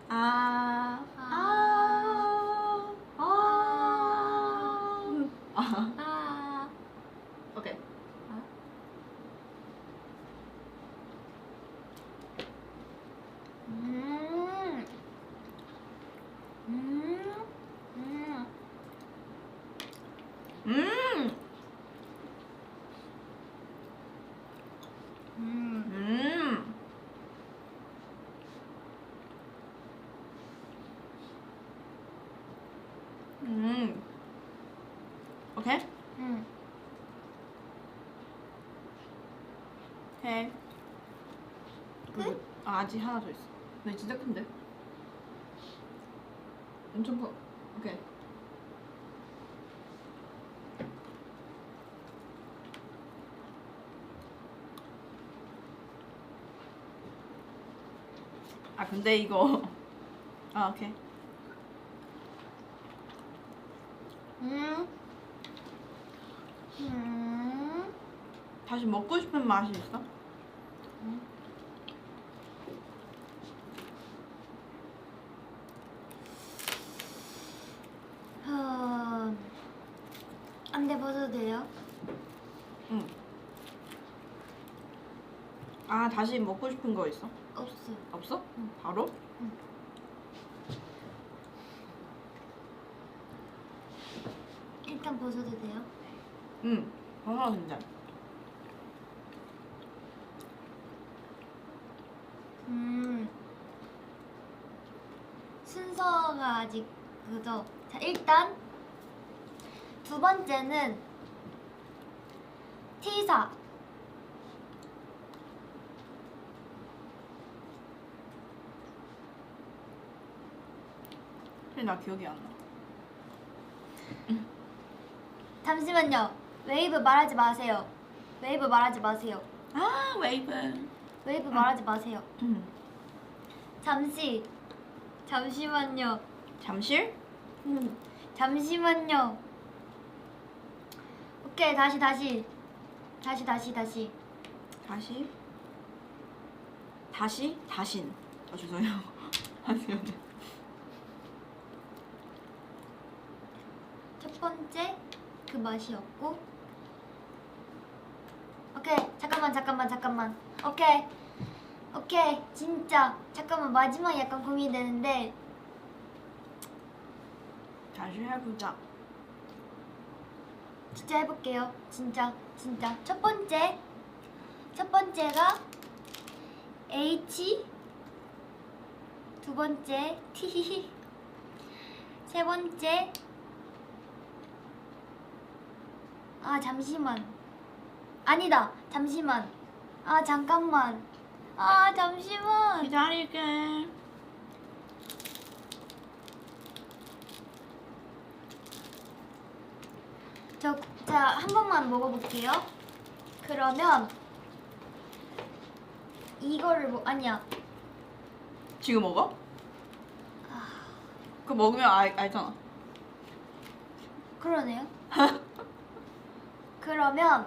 아. 오케이. 음. 음. 음. 음. 음. 음. 오케이? 음. 오케이. 끝? 아직 하나 더 있어. 근데 진짜 큰데? 엄청 커. 오케이. 근데 이거 오케이. 다시 먹고 싶은 맛이 있어? 안돼 벗어도 돼요? 응. 다시 먹고 싶은 거 있어? 없어. 없어? 응. 바로? 일단 벗어도 돼요? 응. 하나 진짜. 순서가 아직 그죠? 자 일단 두 번째는 T사. 근데 나 기억이 안 나. 잠시만요. 웨이브 말하지 마세요. 웨이브 말하지 마세요. 웨이브. 웨이브 말하지 마세요. 응. 잠시만요. 잠실? 잠시만요. 오케이 다시. 다시? 다신. 죄송해요. 하세요. 첫 번째 그 맛이 없고. 오케이 잠깐만. 오케이 진짜 잠깐만 마지막 약간 고민되는데. 다시 해보자. 진짜 해볼게요. 진짜. 첫 번째가 H, 두 번째 T, 세 번째 잠시만. 아니다. 잠시만. 잠깐만. 잠시만. 기다릴게. 자, 한 번만 먹어볼게요. 그러면 이거를 아니야. 지금 먹어? 그거 먹으면 알잖아. 그러네요. 그러면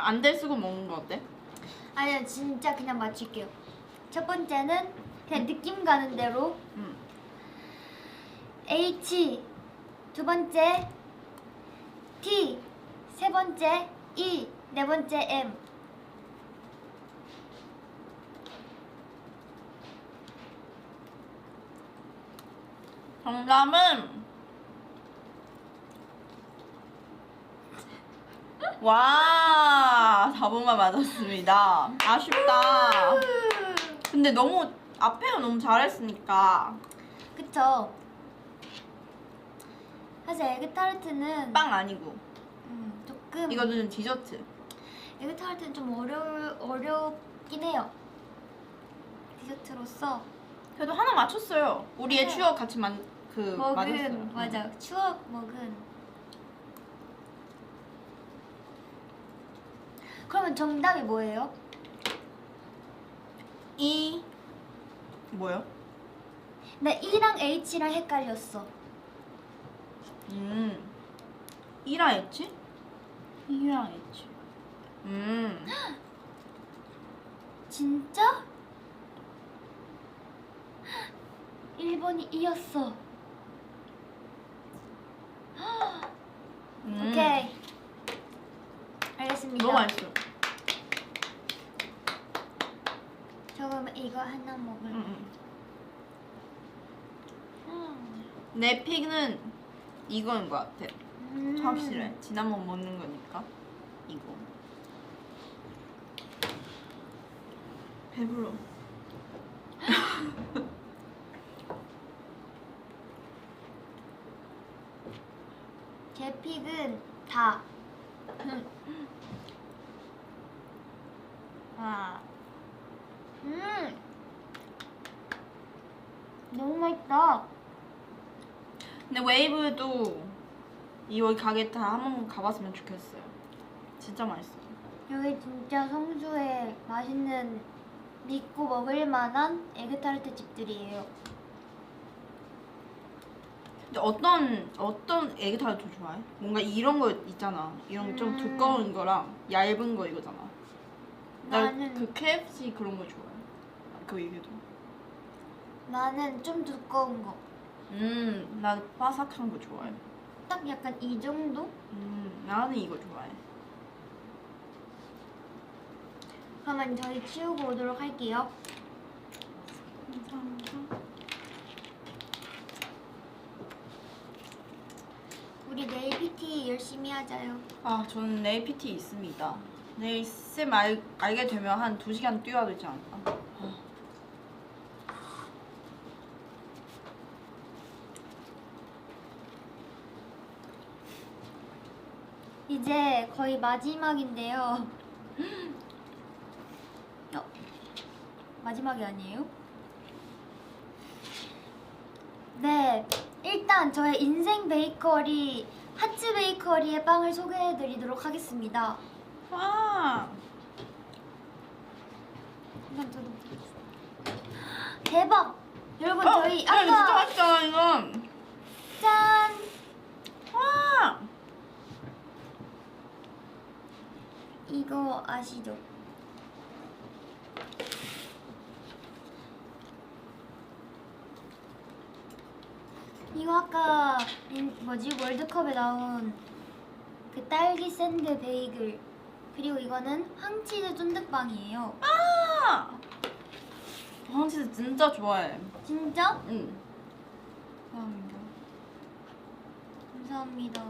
안대 쓰고 먹는 거 어때? 아니요, 진짜 그냥 맞출게요. 첫 번째는 그냥 느낌 가는 대로 H, 두 번째 T, 세 번째 E, 네 번째 M. 정답은 와 4번만 맞았습니다. 아쉽다. 근데 너무 앞에가 너무 잘했으니까. 그쵸? 사실 에그타르트는 빵 아니고 조금 이거는 디저트. 에그타르트는 좀 어렵긴 해요. 디저트로서 그래도 하나 맞췄어요. 우리의 네. 추억 같이 맞았어요. 먹은 맞아 추억 먹은. 그러면 정답이 뭐예요? 이 뭐요? 나 E랑 H랑 헷갈렸어. E랑 H? E랑 H. 진짜? 1번이 E였어. 오케이. 알겠습니다. 너무 맛있어. 저 그러면 이거 하나 먹을래. 내 픽은 이거인 것 같아. 음. 확실해. 지난번 먹는 거니까 이거. 배불러. 제 픽은 다. 아, 너무 맛있다. 근데 웨이브도 이 가게 다 한번 가봤으면 좋겠어요. 진짜 맛있어. 여기 진짜 성수에 맛있는 믿고 먹을 만한 에그타르트 집들이에요. 근데 어떤 에그타르트 좋아해? 뭔가 이런 거 있잖아. 이런 좀 두꺼운 거랑 얇은 거 이거잖아. 나는 나 그 KFC 그런 거 좋아해. 그 얘기도. 나는 좀 두꺼운 거. 나 바삭한 거 좋아해. 딱 약간 이 정도? 나는 이거 좋아해. 그러면 저희 치우고 오도록 할게요. 감사합니다. 우리 내일 PT 열심히 하자요. 아, 저는 내일 PT 있습니다. 내일 쌤 알게 되면 한 2시간 뛰어야 되지 않을까? 이제 거의 마지막인데요. 마지막이 아니에요? 네, 일단 저의 인생 베이커리 하츠 베이커리의 빵을 소개해드리도록 하겠습니다. 와, 이건 저도 대박! 여러분 저희 이거 진짜 아까 맛있잖아 이건. 짠! 와, 이거 아시죠? 이거 아까 월드컵에 나온 그 딸기 샌드 베이글. 그리고 이거는 황치즈 쫀득빵이에요. 황치즈 진짜 좋아해. 진짜? 응. 감사합니다. 감사합니다.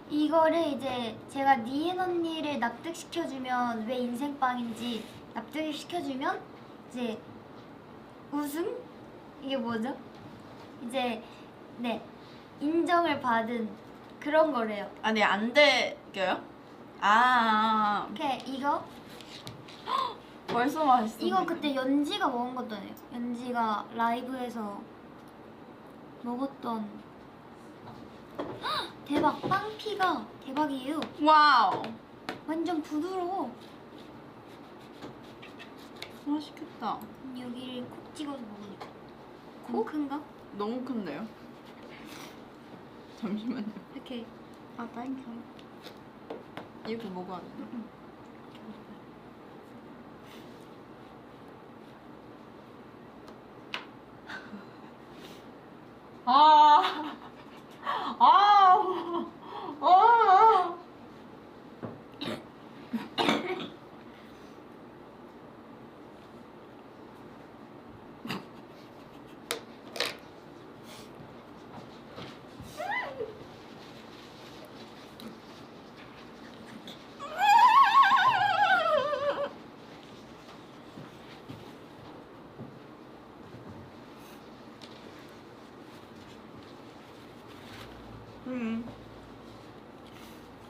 이거를 이제 제가 니은 언니를 납득시켜주면 왜 인생빵인지 납득시켜주면 이제 우승? 이게 뭐죠? 이제 네 인정을 받은 그런 거래요. 아, 네, 안 되게요? 오케이 이거 벌써 맛있어. 이거 그때 연지가 먹은 거잖아요. 연지가 라이브에서 먹었던 대박 빵피가 대박이에요. 와우, 완전 부드러워. 맛있겠다. 여기를 콕 찍어서 먹으니까 콕 큰가? 너무 큰데요? 잠시만요. 이렇게 아, 땡큐. 이렇게 먹어야 돼. 아, 아, 아.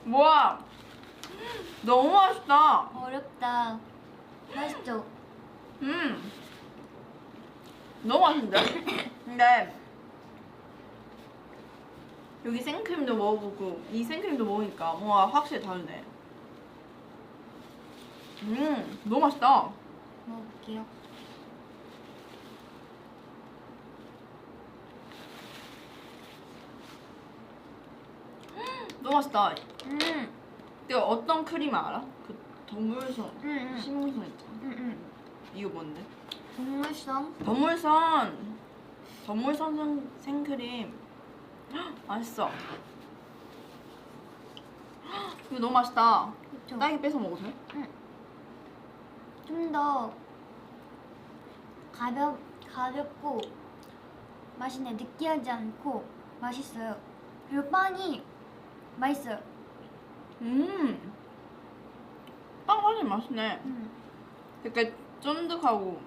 뭐야? 너무 맛있다. 어렵다. 맛있죠? 너무 맛있는데? 근데 여기 생크림도 먹어보고 이 생크림도 먹으니까 뭔가 확실히 다르네. 너무 맛있다. 먹어볼게요. 너무 맛있다. 음, 내가 어떤 크림 알아? 그 동물선, 음. 식물선 있잖아. 이거 뭔데? 동물성. 동물선 생크림. 헉, 맛있어. 헉, 이거 너무 맛있다. 그쵸? 딸기 뺏어 먹어도 돼? 좀 더 가볍고 맛있네. 느끼하지 않고 맛있어요. 그리고 빵이 맛있어요. 빵 훨씬 맛있네. 되게 쫀득하고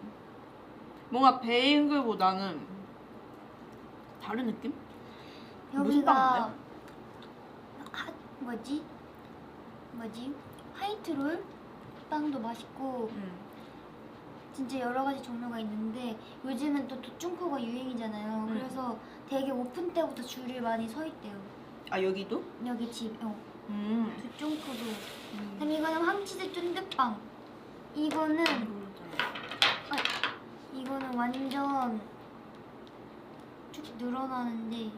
뭔가 베이글보다는 다른 느낌? 무슨 여기가 빵인데? 뭐지? 화이트롤 빵도 맛있고 진짜 여러 가지 종류가 있는데 요즘은 또 도쭝코가 유행이잖아요. 그래서 되게 오픈 때부터 줄이 많이 서 있대요. 아 여기도? 여기 집, 도쭝코도. 음. 그럼 이거는 황치즈 쫀득빵. 이거는 완전 쭉 늘어나는데.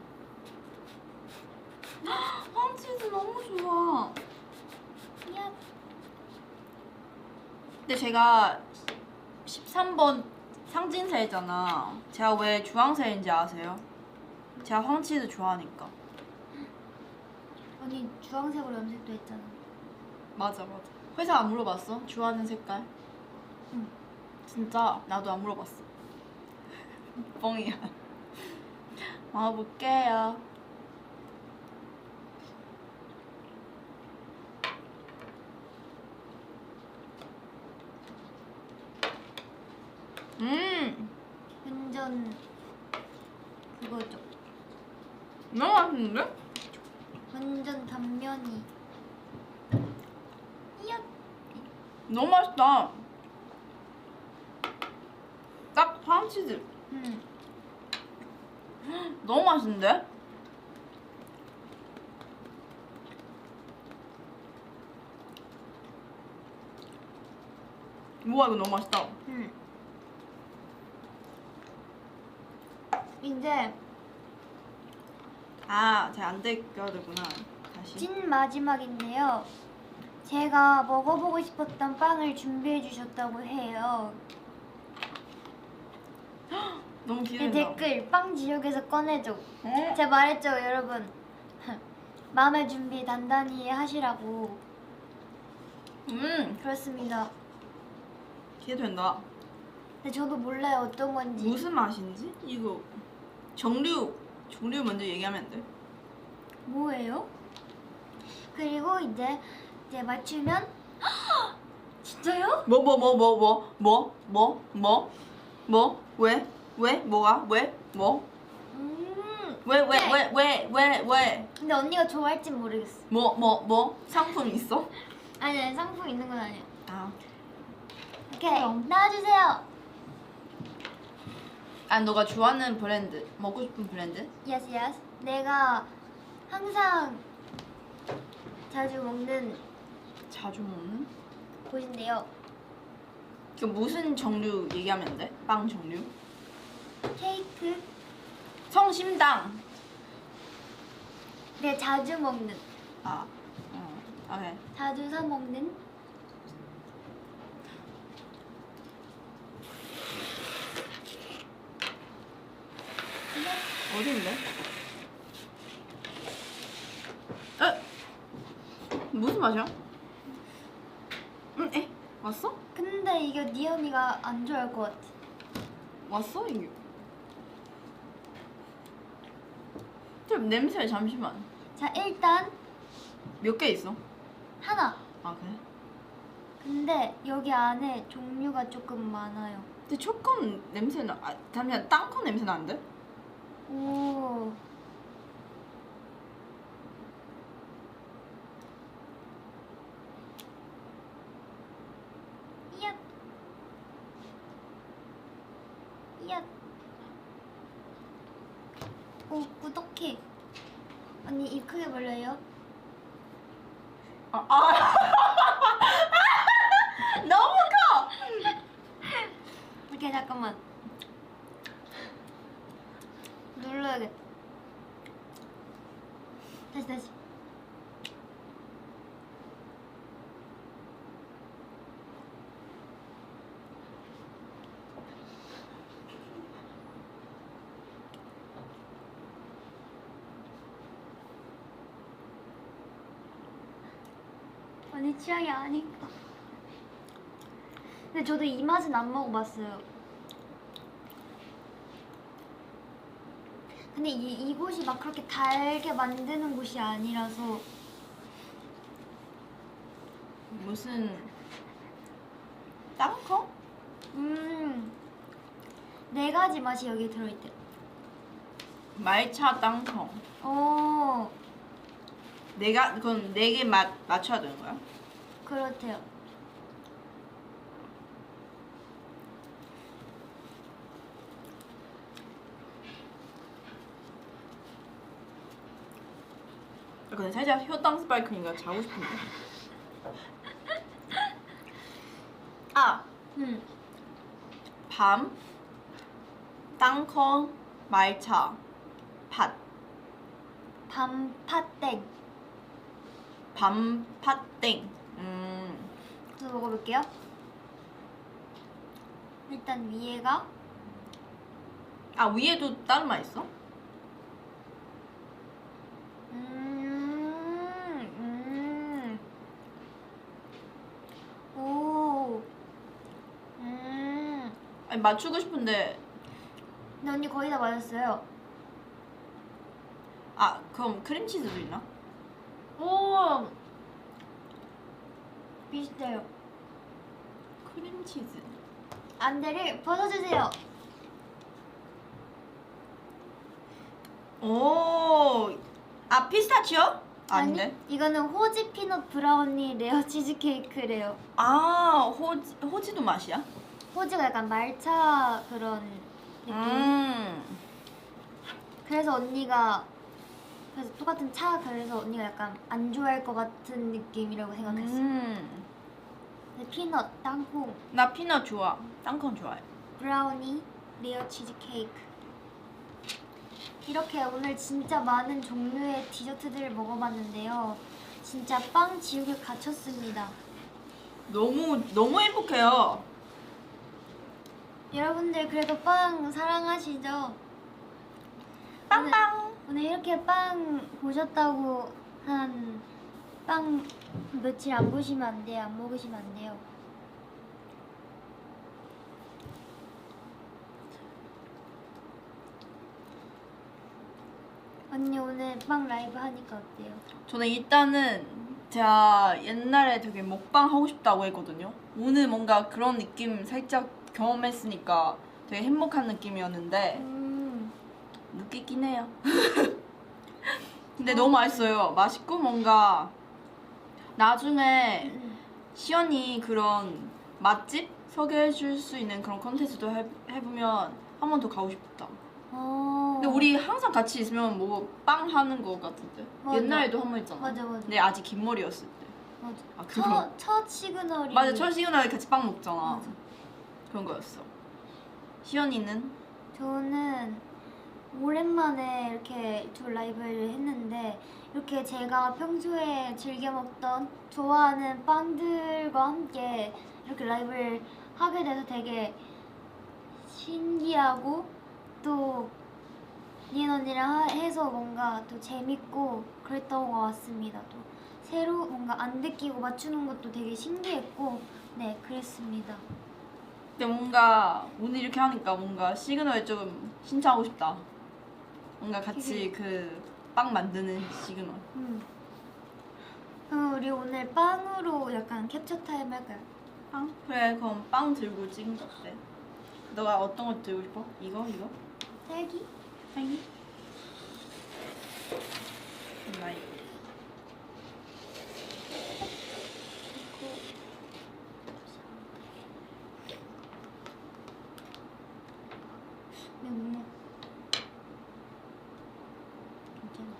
황치즈 너무 좋아. 야, 근데 제가 13번 상진세잖아. 제가 왜 주황색인지 아세요? 제가 황치즈 좋아하니까. 언니 주황색으로 염색도 했잖아. 맞아. 회사 안 물어봤어? 좋아하는 색깔? 응. 진짜 나도 안 물어봤어. 뻥이야. 먹어볼게요. 완전 그거죠. 너무 맛있는데? 완전 단면이. 이야. 너무 맛있다. 딱 황치즈. 너무 맛있는데? 우와 이거 너무 맛있다. 이제 아, 제가 안 데껴야 되구나. 다시. 찐 마지막인데요. 제가 먹어보고 싶었던 빵을 준비해 주셨다고 해요. 너무 네, 기대된다. 댓글 빵 지옥에서 꺼내줘. 어? 제가 말했죠, 여러분. 마음의 준비 단단히 하시라고. 그렇습니다. 기대된다. 근데 저도 몰라요 어떤 건지. 무슨 맛인지? 이거 종류 먼저 얘기하면 안 돼? 뭐예요? 그리고 이제 맞추면 진짜요? 왜? 뭐가? 왜? 왜? 근데 언니가 좋아할진 모르겠어. 상품 있어? 아니 상품 있는 건 아니야. 아. 오케이 나와주세요. 아, 너가 좋아하는 브랜드, 먹고 싶은 브랜드? Yes yes. 내가 항상 자주 먹는 자주 먹는? 곳인데요. 그 무슨 종류 얘기하면 안 돼? 빵 종류? 케이크. 성심당. 내가 자주 먹는. 오케이. 자주 사 먹는 어디인데? 에? 무슨 맛이야? 에? 왔어? 근데 이거 니엄이가 안 좋아할 것 같아. 왔어? 이게 좀 냄새 잠시만. 자 일단 몇 개 있어? 하나. 아 그래? 근데 여기 안에 종류가 조금 많아요. 근데 초콘 냄새 나. 아, 잠시만 땅콩 냄새 나는데? 오. 이야. 이야. 오 구독해. 언니 입 크게 벌려요. 너무 커! 오케이 잠깐만. 눌러야겠다. 다시. 언니 취향이 아니까. 근데 저도 이 맛은 안 먹어봤어요. 근데 이곳이 막 그렇게 달게 만드는 곳이 아니라서. 무슨 땅콩? 4가지 맛이 여기 들어있대. 말차 땅콩. 오, 내가 그건 4개 맛 맞춰야 되는 거야? 그렇대요. 근데 살짝 효당 스파이크니까 자고 싶은데. 아! 밤, 땅콩, 말차, 팥. 밤팥땡. 밤팥땡. 저 먹어볼게요. 일단 위에가 아 위에도 다른 맛 있어? 오. 아니 맞추고 싶은데. 근데 언니 거의 다 맞았어요. 아 그럼 크림치즈도 있나? 오. 비슷해요. 크림치즈. 안대를 벗어주세요. 오. 아 피스타치오? 아닌데? 아니, 이거는 호지 피넛 브라우니 레어 치즈케이크래요. 아 호지도 맛이야? 호지가 약간 말차 그런 느낌. 그래서 언니가 그래서 똑같은 차 그래서 언니가 약간 안 좋아할 것 같은 느낌이라고 생각했어. 근데 피넛, 땅콩, 나 피넛 좋아. 땅콩 좋아해. 브라우니, 레어 치즈케이크. 이렇게 오늘 진짜 많은 종류의 디저트들을 먹어봤는데요. 진짜 빵 지옥에 갇혔습니다. 너무 행복해요. 여러분들 그래도 빵 사랑하시죠? 빵빵. 오늘 이렇게 빵 보셨다고 한 빵 며칠 안 보시면 안 돼요. 안 먹으시면 안 돼요. 언니 오늘 빵 라이브 하니까 어때요? 저는 일단은 제가 옛날에 되게 먹방 하고 싶다고 했거든요. 오늘 뭔가 그런 느낌 살짝 경험했으니까 되게 행복한 느낌이었는데 느끼긴 해요. 근데 너무 맛있어요. 맛있고 뭔가 나중에 시연이 그런 맛집 소개해줄 수 있는 그런 컨텐츠도 해보면 한 번 더 가고 싶다. 근데 우리 항상 같이 있으면 뭐 빵 하는 거 같은데. 맞아. 옛날에도 한 번 했잖아. 맞아. 근데 아직 긴 머리였을 때. 맞아. 아 그거. 첫 시그널이 맞아 첫 시간에 같이 빵 먹잖아. 맞아. 그런 거였어. 시연이는 저는 오랜만에 이렇게 두 라이브를 했는데 이렇게 제가 평소에 즐겨 먹던 좋아하는 빵들과 함께 이렇게 라이브를 하게 돼서 되게 신기하고 또 니은 언니랑 해서 뭔가 또 재밌고 그랬던 것 같습니다. 또 새로 뭔가 안 느끼고 맞추는 것도 되게 신기했고 네 그랬습니다. 근데 뭔가 오늘 이렇게 하니까 뭔가 시그널 좀 신청하고 싶다. 뭔가 같이 그 빵 만드는 시그널. 그럼 우리 오늘 빵으로 약간 캡처 타임 할까요? 빵? 그래, 그럼 빵 들고 찍은 거 어때? 너가 어떤 거 들고 싶어? 이거? 딸기? 딸기? 나 이거. 너무 괜찮아.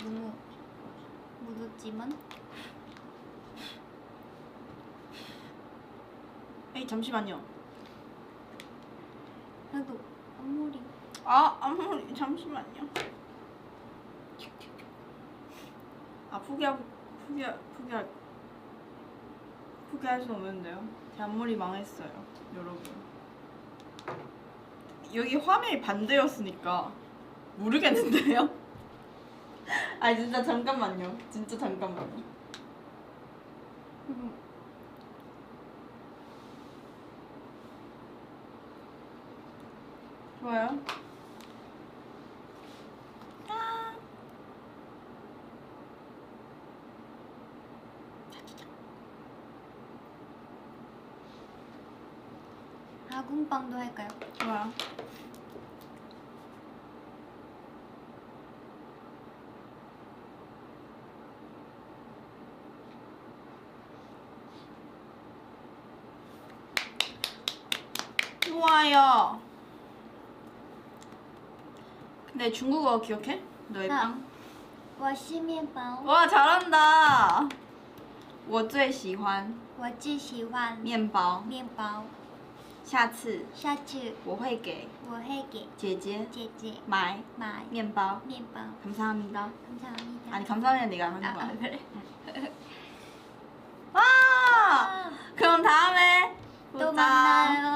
너무 묻었지만 에이, 잠시만요. 그래도 앞머리 앞머리 잠시만요. 포기할 수 없는데요. 제 앞머리 망했어요, 여러분. 여기 화면이 반대였으니까 모르겠는데요. 아 진짜 잠깐만요. 진짜 잠깐만요. 좋아요. 아궁빵도 할까요? 좋아요. 좋아요. 근데 중국어 기억해? 너의 아. 빵? 我是面包 와 잘한다. 我最喜欢我最喜欢面包。面包下次下次我会给我会给姐姐姐姐买买面包。面包 감사합니다. 감사합니다. 아니 감사합니다 네가 하는 거야. 그래? 와! 그럼 다음에 또 보자. 만나요.